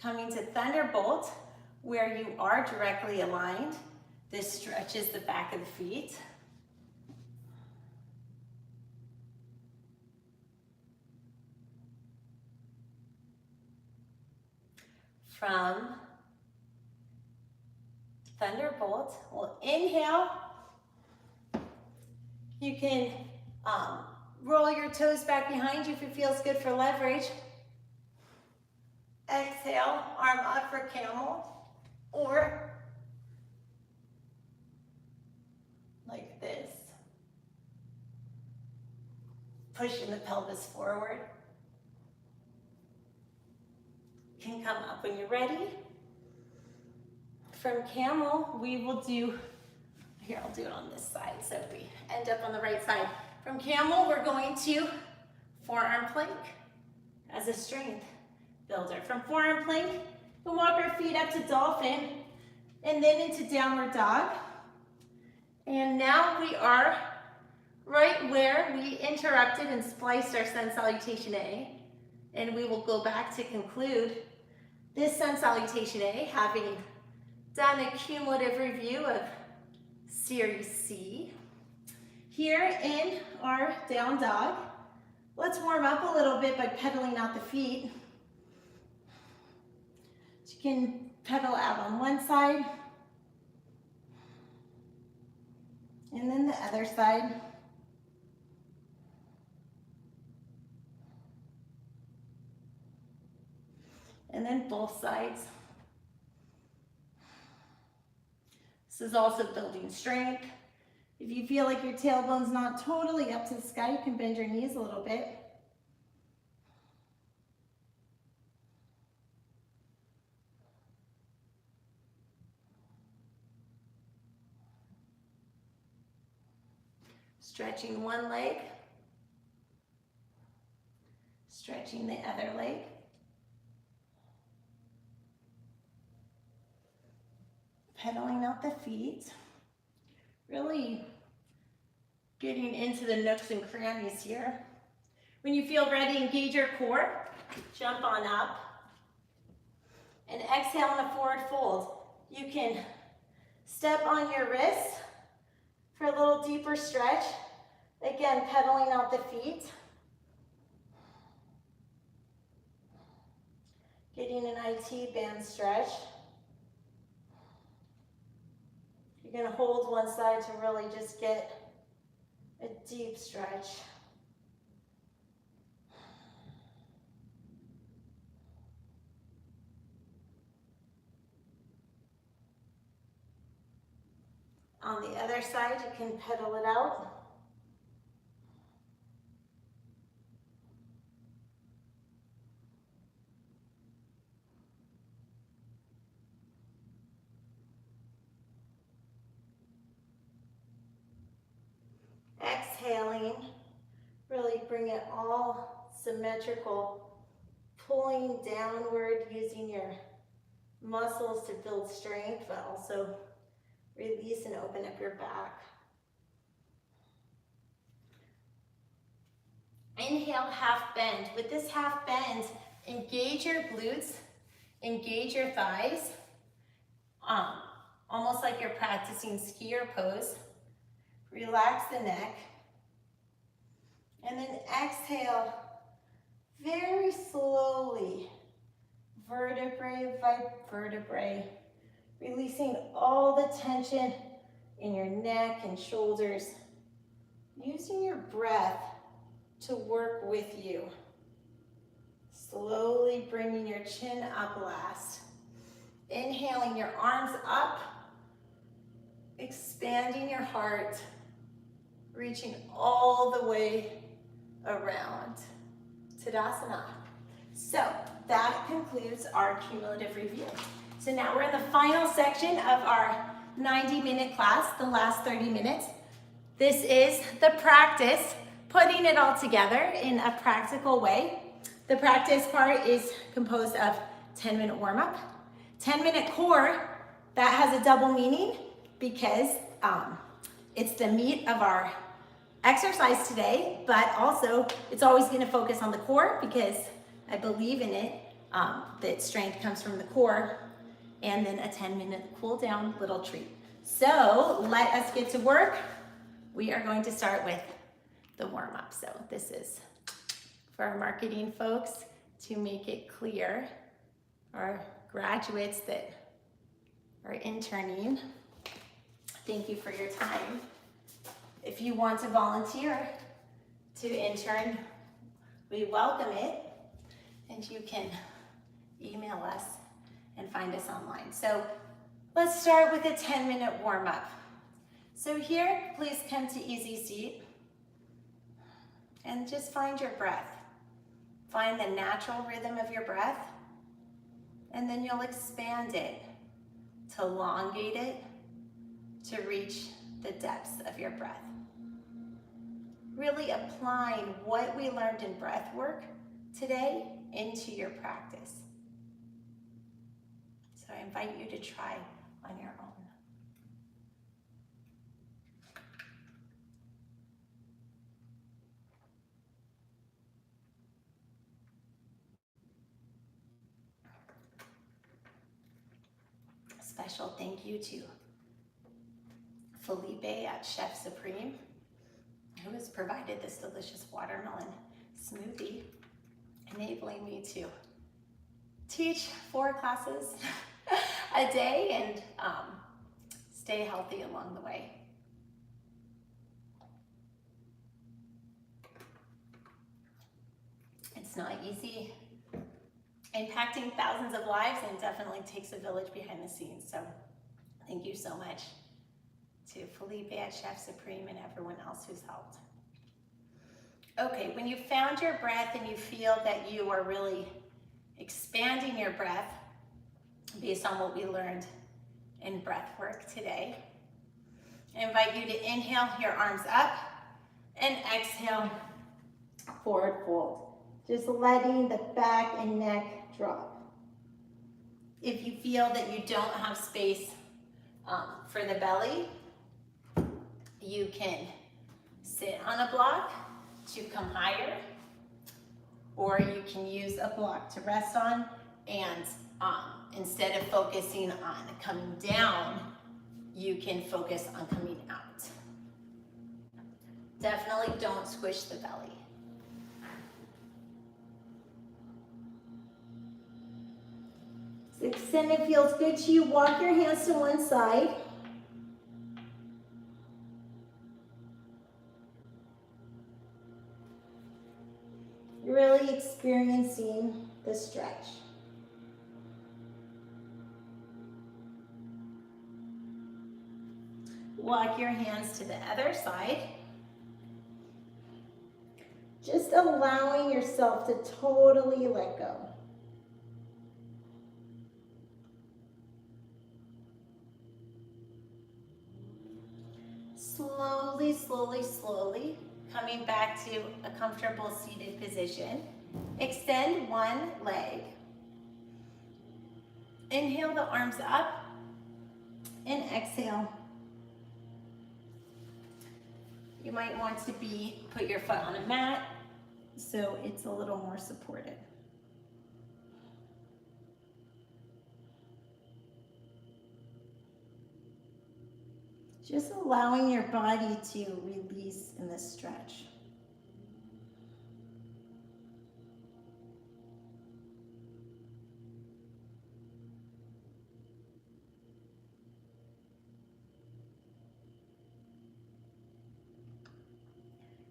coming to thunderbolt, where you are directly aligned. This stretches the back of the feet. From thunderbolt, we'll inhale. You can roll your toes back behind you if it feels good for leverage. Exhale, arm up for camel, or like this. Pushing the pelvis forward. Can come up when you're ready. From camel, we will do, here I'll do it on this side so we end up on the right side. From camel, we're going to forearm plank as a strength builder. From forearm plank, we'll walk our feet up to dolphin and then into downward dog. And now we are right where we interrupted and spliced our sun salutation A. And we will go back to conclude this sun salutation A, having done a cumulative review of Series C. Here in our down dog, let's warm up a little bit by pedaling out the feet. You can pedal out on one side, and then the other side. And then both sides. This is also building strength. If you feel like your tailbone's not totally up to the sky, you can bend your knees a little bit. Stretching one leg. Stretching the other leg. Pedaling out the feet, really getting into the nooks and crannies here. When you feel ready, engage your core, jump on up, and exhale in a forward fold. You can step on your wrists for a little deeper stretch. Again, pedaling out the feet. Getting an IT band stretch. You're going to hold one side to really just get a deep stretch. On the other side, you can pedal it out. Exhaling, really bring it all symmetrical, pulling downward using your muscles to build strength, but also release and open up your back. Inhale, half bend. With this half bend, engage your glutes, engage your thighs, almost like you're practicing skier pose. Relax the neck. And then exhale, very slowly, vertebrae by vertebrae, releasing all the tension in your neck and shoulders, using your breath to work with you. Slowly bringing your chin up last. Inhaling your arms up, expanding your heart, reaching all the way around. Tadasana. So that concludes our cumulative review. So now we're in the final section of our 90-minute class, the last 30 minutes. This is the practice, putting it all together in a practical way. The practice part is composed of 10-minute warm-up, 10-minute core. That has a double meaning because it's the meat of our exercise today, but also it's always going to focus on the core because I believe in it, that strength comes from the core, and then a 10-minute cool down little treat. So let us get to work. We are going to start with the warm-up. So this is for our marketing folks to make it clear, our graduates that are interning, thank you for your time. If you want to volunteer to intern, we welcome it, and you can email us and find us online. So let's start with a 10-minute warm-up. So here, please come to easy seat and just find your breath. Find the natural rhythm of your breath, and then you'll expand it to elongate it to reach the depths of your breath. Really applying what we learned in breath work today into your practice. So I invite you to try on your own. A special thank you to Felipe at Chef Supreme, who has provided this delicious watermelon smoothie, enabling me to teach 4 classes a day and stay healthy along the way. It's not easy impacting thousands of lives, and definitely takes a village behind the scenes. So thank you so much to Felipe at Chef Supreme and everyone else who's helped. Okay, when you found your breath and you feel that you are really expanding your breath based on what we learned in breath work today, I invite you to inhale your arms up and exhale, forward fold. Just letting the back and neck drop. If you feel that you don't have space for the belly, you can sit on a block to come higher, or you can use a block to rest on, and instead of focusing on coming down, you can focus on coming out. Definitely don't squish the belly. So extend it feels good to you. Walk your hands to one side. Really experiencing the stretch. Walk your hands to the other side. Just allowing yourself to totally let go. Slowly, slowly, slowly, coming back to a comfortable seated position. Extend one leg. Inhale the arms up and exhale. You might want to put your foot on a mat so it's a little more supported. Just allowing your body to release in this stretch.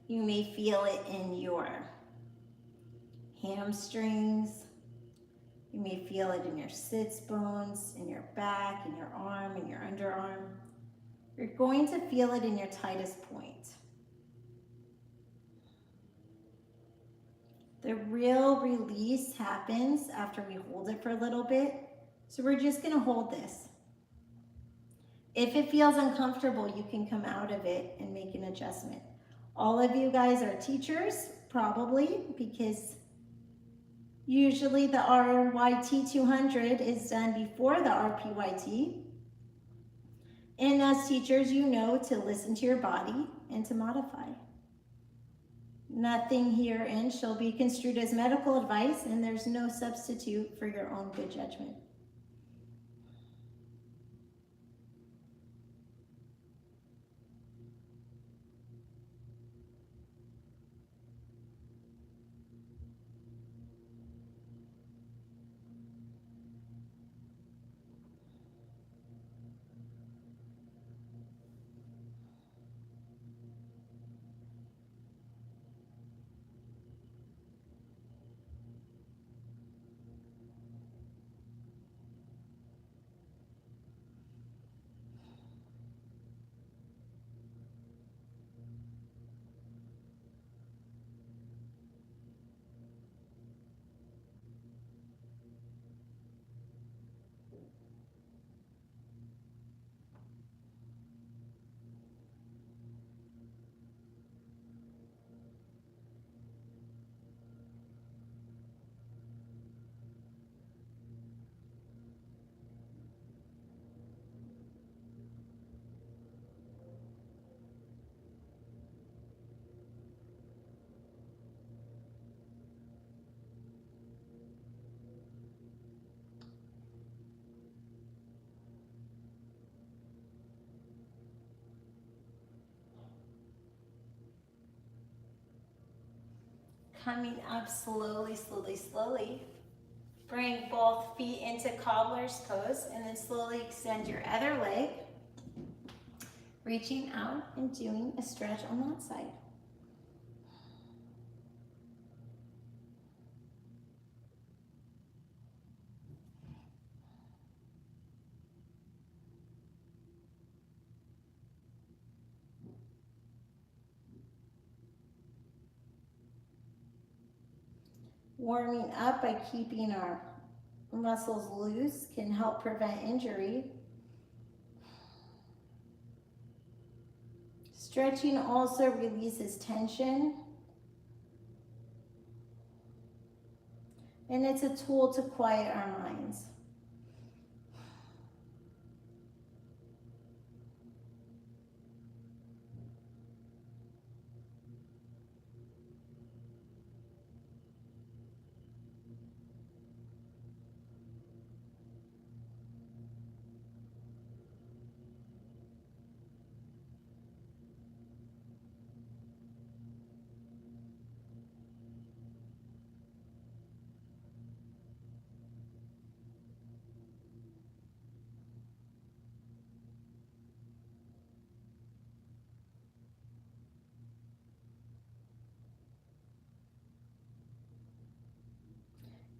You may feel it in your hamstrings. You may feel it in your sits bones, in your back, in your arm, in your underarm. You're going to feel it in your tightest point. The real release happens after we hold it for a little bit. So we're just gonna hold this. If it feels uncomfortable, you can come out of it and make an adjustment. All of you guys are teachers, probably, because usually the RYT 200 is done before the RPYT. And as teachers, you know to listen to your body and to modify. Nothing herein shall be construed as medical advice, and there's no substitute for your own good judgment. Coming up slowly, slowly, slowly. Bring both feet into cobbler's pose and then slowly extend your other leg. Reaching out and doing a stretch on that side. Warming up by keeping our muscles loose can help prevent injury. Stretching also releases tension. And it's a tool to quiet our minds.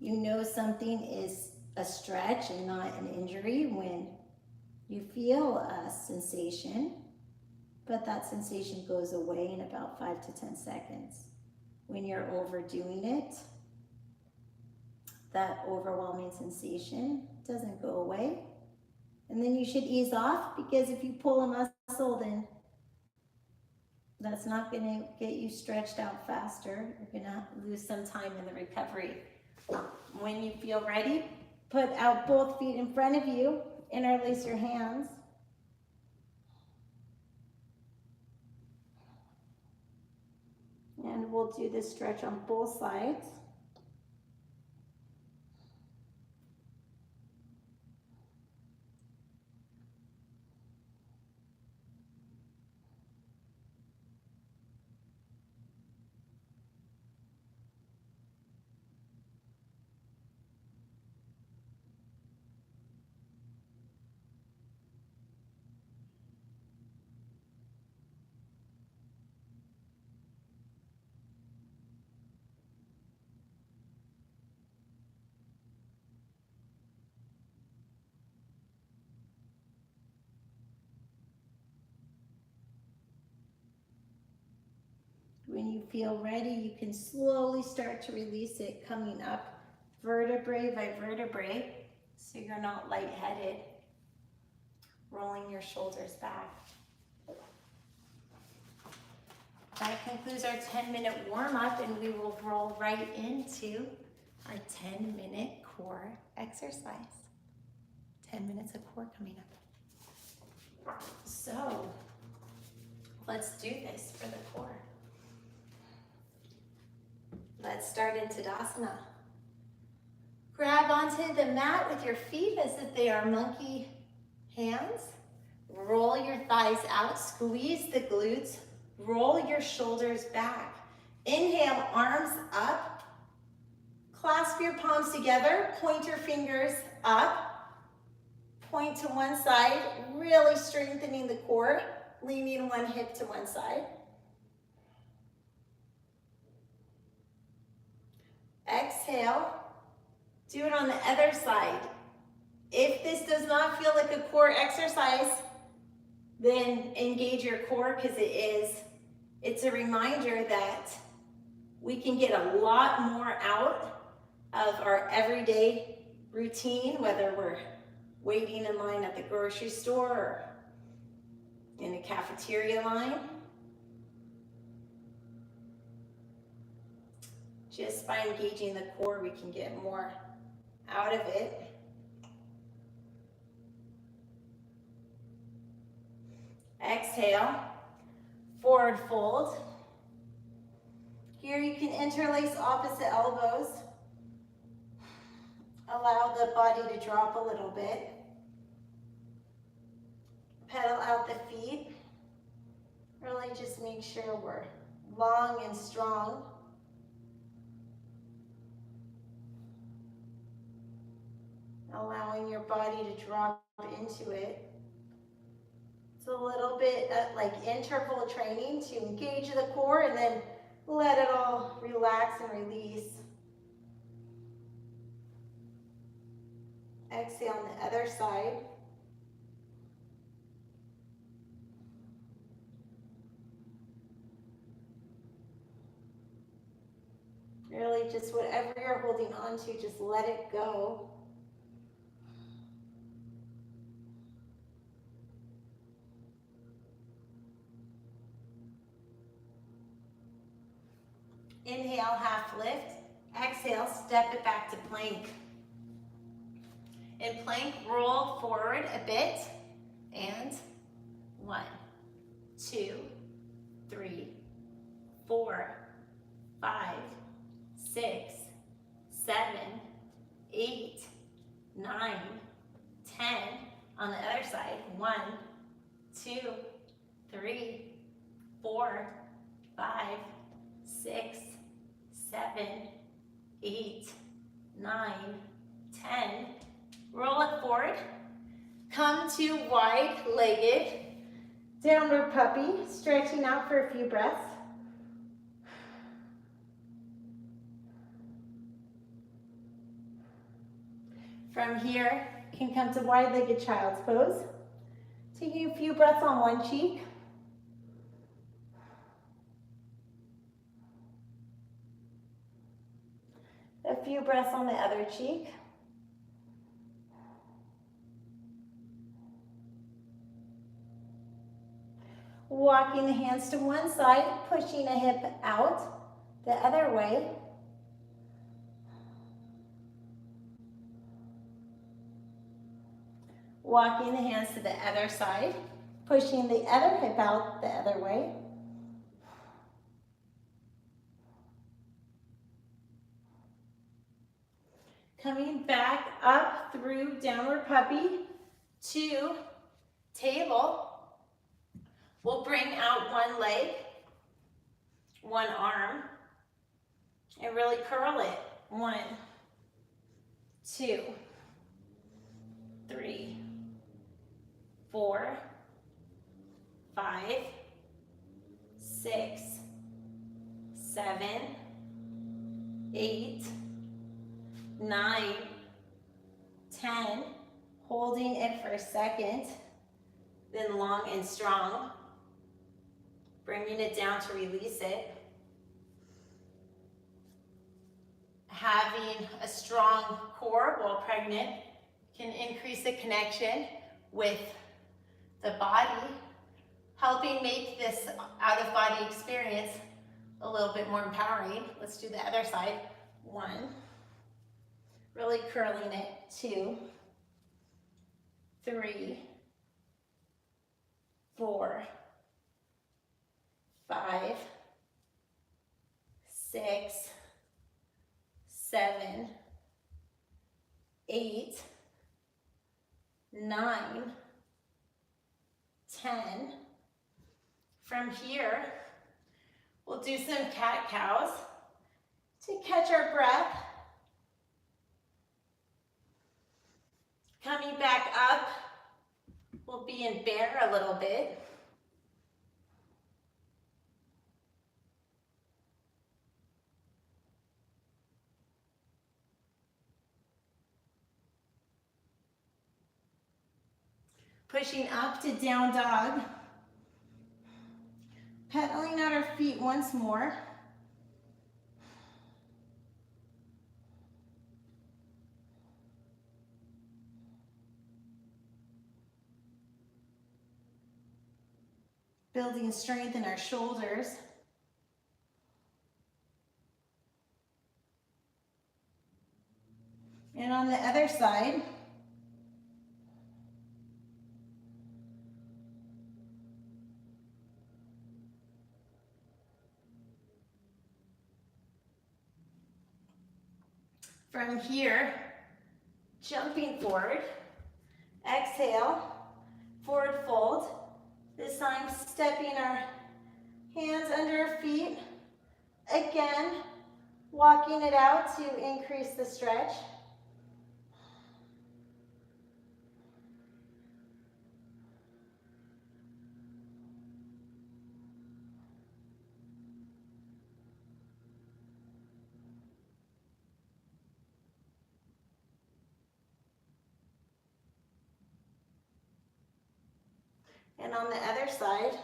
You know something is a stretch and not an injury when you feel a sensation, but that sensation goes away in about 5 to 10 seconds. When you're overdoing it, that overwhelming sensation doesn't go away. And then you should ease off, because if you pull a muscle, then that's not going to get you stretched out faster. You're going to lose some time in the recovery. When you feel ready, put out both feet in front of you, interlace your hands. And we'll do this stretch on both sides. When you feel ready, you can slowly start to release it, coming up vertebrae by vertebrae, so you're not lightheaded. Rolling your shoulders back. That concludes our 10-minute warm-up, and we will roll right into our 10-minute core exercise. 10 minutes of core coming up. So, let's do this for the core. Let's start in Tadasana. Grab onto the mat with your feet as if they are monkey hands. Roll your thighs out, squeeze the glutes, roll your shoulders back. Inhale, arms up. Clasp your palms together, point your fingers up. Point to one side, really strengthening the core, leaning one hip to one side. Exhale, do it on the other side. If this does not feel like a core exercise, then engage your core, because it's a reminder that we can get a lot more out of our everyday routine, whether we're waiting in line at the grocery store or in a cafeteria line. Just by engaging the core, we can get more out of it. Exhale, forward fold. Here you can interlace opposite elbows. Allow the body to drop a little bit. Pedal out the feet. Really just make sure we're long and strong. Allowing your body to drop into it. It's a little bit like interval training to engage the core and then let it all relax and release. Exhale on the other side. Really just whatever you're holding on to, just let it go. Inhale, half lift. Exhale, step it back to plank. In plank, roll forward a bit. And 1, 2, 3, 4, 5, 6, 7, 8, 9, 10. On the other side, 1, 2, 3, 4, 5, 6, 7, 8, 9, 10. Roll it forward. Come to wide-legged downward puppy, stretching out for a few breaths. From here, can come to wide-legged child's pose. Taking a few breaths on one cheek. A few breaths on the other cheek. Walking the hands to one side, pushing a hip out the other way. Walking the hands to the other side, pushing the other hip out the other way. Coming back up through downward puppy to table. We'll bring out one leg, one arm, and really curl it. 1, 2, 3, 4, 5, 6, 7, 8, 9, 10, holding it for a second, then long and strong, bringing it down to release it. Having a strong core while pregnant can increase the connection with the body, helping make this out-of-body experience a little bit more empowering. Let's do the other side. 1, really curling it. 2, 3, 4, 5, 6, 7, 8, 9, 10. From here, we'll do some cat-cows to catch our breath. Coming back up, we'll be in bear a little bit. Pushing up to down dog. Pedaling out our feet once more. Building strength in our shoulders. And on the other side, from here, jumping forward, exhale, forward fold. This time stepping our hands under our feet. Again, walking it out to increase the stretch. And on the other side,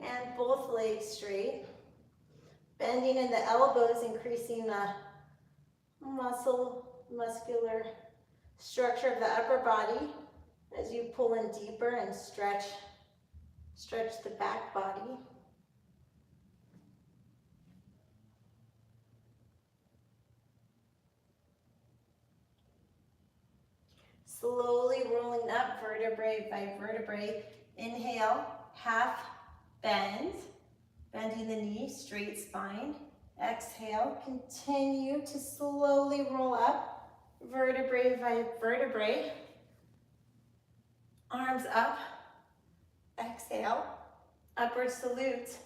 and both legs straight. Bending in the elbows, increasing the muscular structure of the upper body as you pull in deeper and stretch the back body. Slowly rolling up vertebrae by vertebrae. Inhale, half bend, bending the knee, straight spine. Exhale, continue to slowly roll up vertebrae by vertebrae. Arms up. Exhale, upward salute.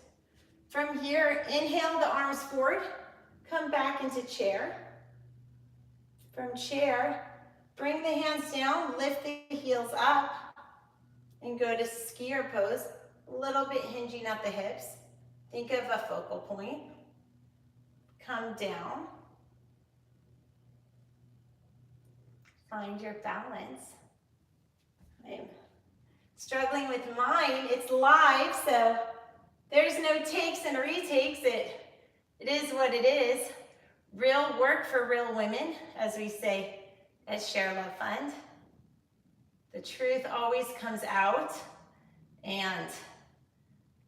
From here, inhale the arms forward, come back into chair. From chair, bring the hands down, lift the heels up, and go to skier pose, a little bit hinging at the hips. Think of a focal point. Come down. Find your balance. I'm struggling with mine. It's live, so there's no takes and retakes. It is what it is. Real work for real women, as we say at Share Love Fund. The truth always comes out, and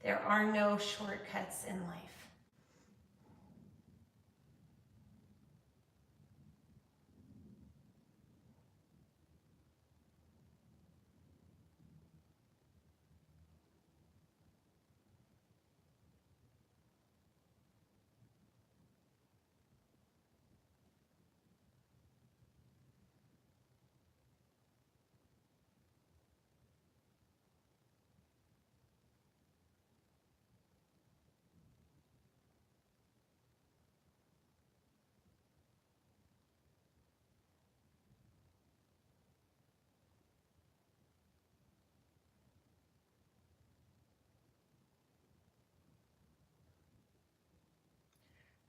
there are no shortcuts in life.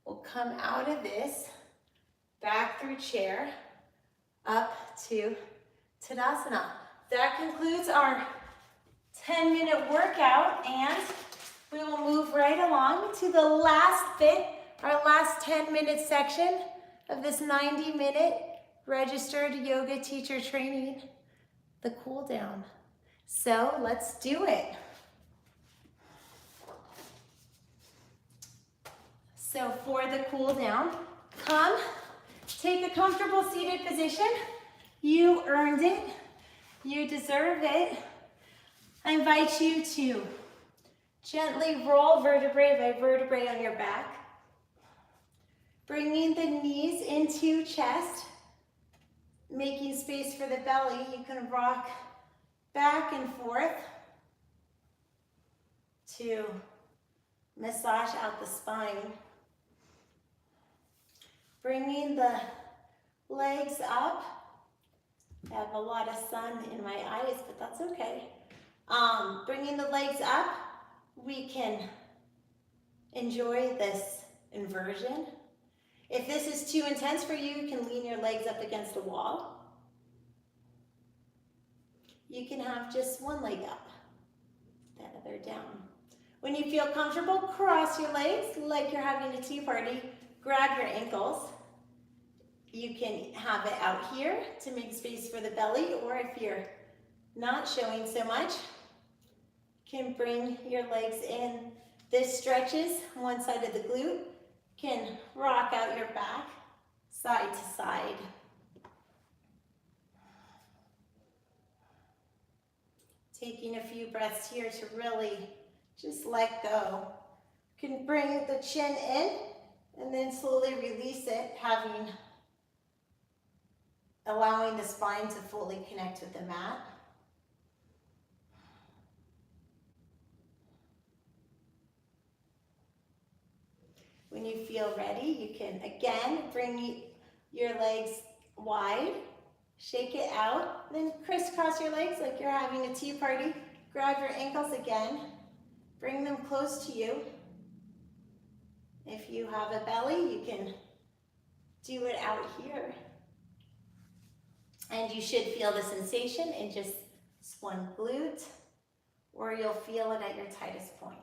We'll come out of this, back through chair, up to Tadasana. That concludes our 10-minute workout, and we will move right along to the last bit, our last 10-minute section of this 90-minute registered yoga teacher training, the cool down. So let's do it. So for the cool down, come, take a comfortable seated position. You earned it. You deserve it. I invite you to gently roll vertebrae by vertebrae on your back. Bringing the knees into chest, making space for the belly. You can rock back and forth to massage out the spine. Bringing the legs up. I have a lot of sun in my eyes, but that's okay. Bringing the legs up, we can enjoy this inversion. If this is too intense for you, you can lean your legs up against the wall. You can have just one leg up, the other down. When you feel comfortable, cross your legs like you're having a tea party. Grab your ankles. You can have it out here to make space for the belly, or if you're not showing so much, you can bring your legs in. This stretches one side of the glute. Can rock out your back, side to side. Taking a few breaths here to really just let go. You can bring the chin in and then slowly release it, allowing the spine to fully connect with the mat. When you feel ready, you can again bring your legs wide, shake it out, then crisscross your legs like you're having a tea party. Grab your ankles again, bring them close to you. If you have a belly, you can do it out here. And you should feel the sensation in just one glute, or you'll feel it at your tightest point.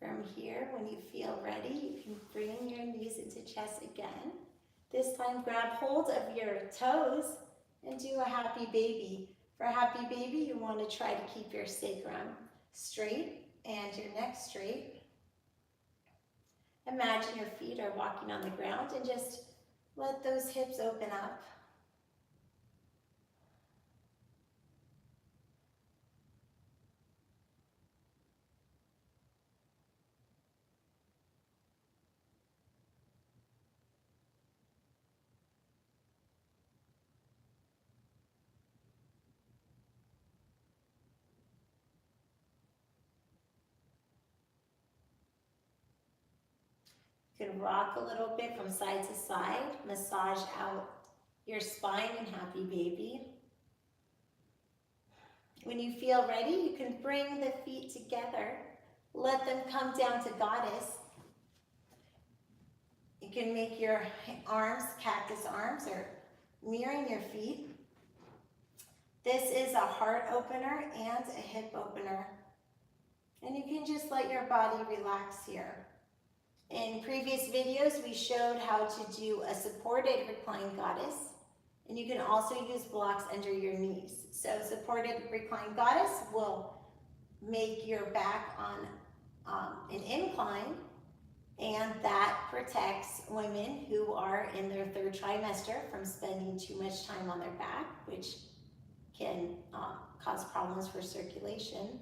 From here, when you feel ready, you can bring your knees into chest again. This time, grab hold of your toes and do a happy baby. For a happy baby, you want to try to keep your sacrum straight and your neck straight. Imagine your feet are walking on the ground and just let those hips open up. You can rock a little bit from side to side, massage out your spine and happy baby. When you feel ready, you can bring the feet together. Let them come down to goddess. You can make your arms cactus arms or mirroring your feet. This is a heart opener and a hip opener. And you can just let your body relax here. In previous videos, we showed how to do a supported reclined goddess. And you can also use blocks under your knees. So supported reclined goddess will make your back on an incline, and that protects women who are in their third trimester from spending too much time on their back, which can cause problems for circulation.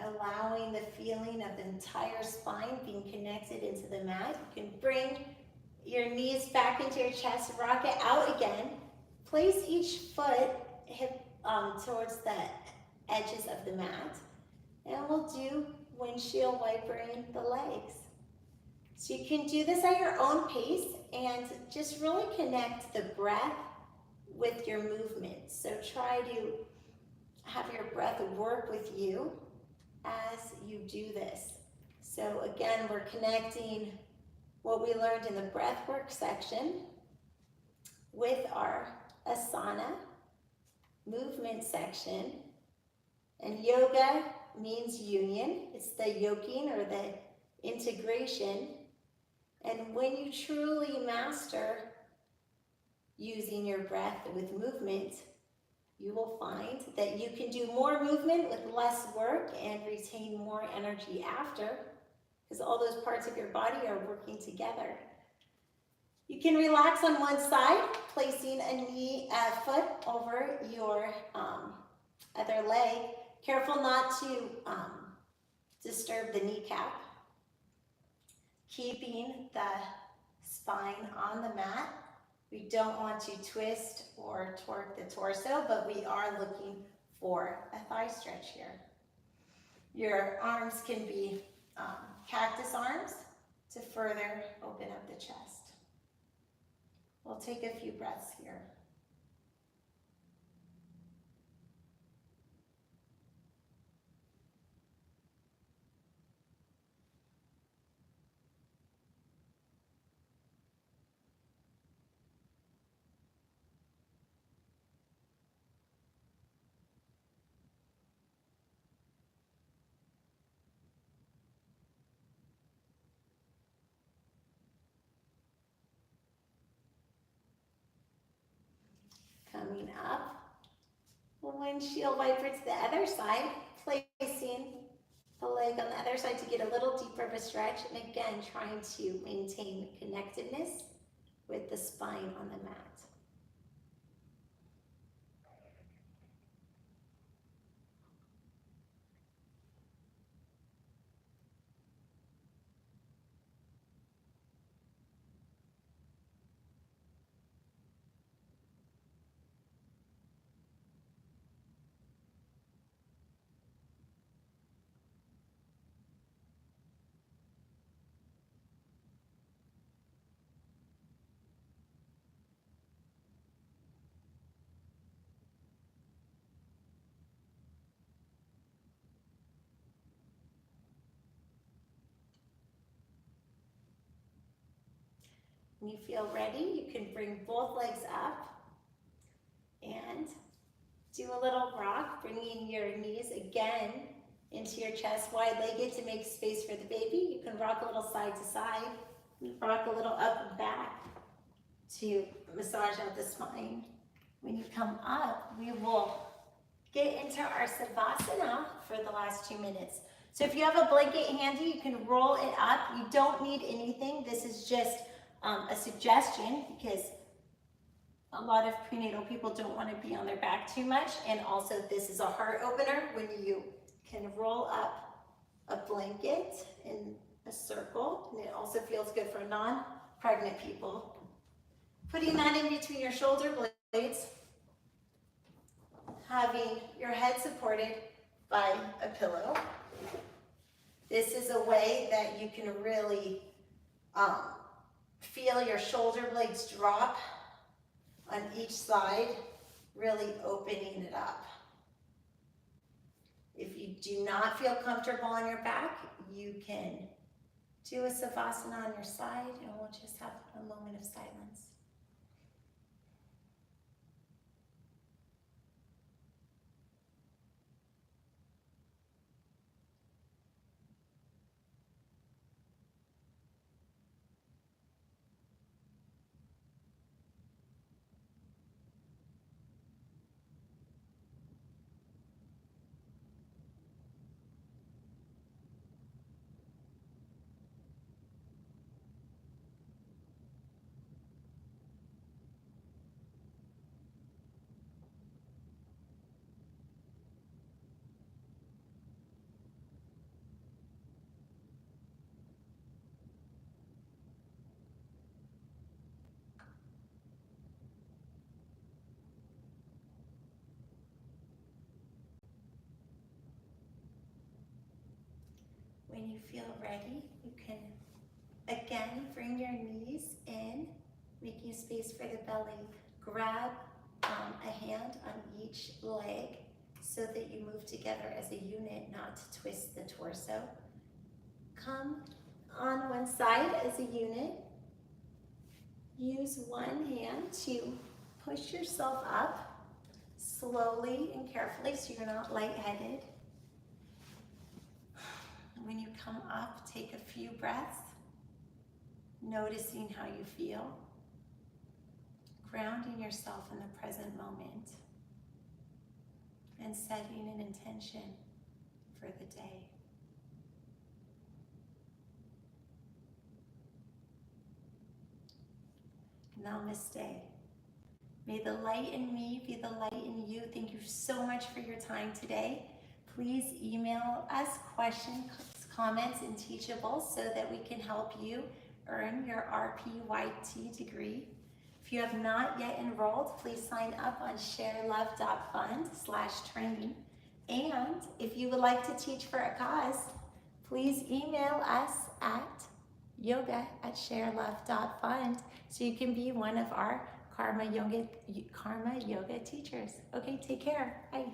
Allowing the feeling of the entire spine being connected into the mat. You can bring your knees back into your chest, rock it out again. Place each foot hip towards the edges of the mat. And we'll do windshield wipering the legs. So you can do this at your own pace and just really connect the breath with your movement. So try to have your breath work with you as you do this. So again, we're connecting what we learned in the breathwork section with our asana movement section. And yoga means union. It's the yoking or the integration. And when you truly master using your breath with movement, you will find that you can do more movement with less work and retain more energy after, because all those parts of your body are working together. You can relax on one side, placing a foot over your other leg. Careful not to disturb the kneecap. Keeping the spine on the mat. We don't want to twist or torque the torso, but we are looking for a thigh stretch here. Your arms can be cactus arms to further open up the chest. We'll take a few breaths here. Coming up, windshield wiper to the other side, placing the leg on the other side to get a little deeper of a stretch, and again, trying to maintain connectedness with the spine on the mat. When you feel ready, you can bring both legs up and do a little rock, bringing your knees again into your chest, wide-legged to make space for the baby. You can rock a little side to side, rock a little up and back to massage out the spine. When you come up, we will get into our Savasana for the last 2 minutes. So if you have a blanket handy, you can roll it up. You don't need anything. This is just a suggestion because a lot of prenatal people don't want to be on their back too much. And also this is a heart opener when you can roll up a blanket in a circle. And it also feels good for non-pregnant people. Putting that in between your shoulder blades. having your head supported by a pillow. This is a way that you can really feel your shoulder blades drop on each side, really opening it up. If you do not feel comfortable on your back, you can do a savasana on your side, and we'll just have a moment of silence. When you feel ready, you can again bring your knees in, making space for the belly. Grab a hand on each leg so that you move together as a unit, not to twist the torso. Come on one side as a unit. Use one hand to push yourself up slowly and carefully so you're not lightheaded. When you come up, take a few breaths, noticing how you feel, grounding yourself in the present moment, and setting an intention for the day. Namaste. May the light in me be the light in you. Thank you so much for your time today. Please email us questions, comments, and teachables so that we can help you earn your RPYT degree. If you have not yet enrolled, please sign up on sharelove.fund/training. And if you would like to teach for a cause, please email us at yoga@sharelove.fund so you can be one of our Karma Yoga teachers. Okay, take care. Bye.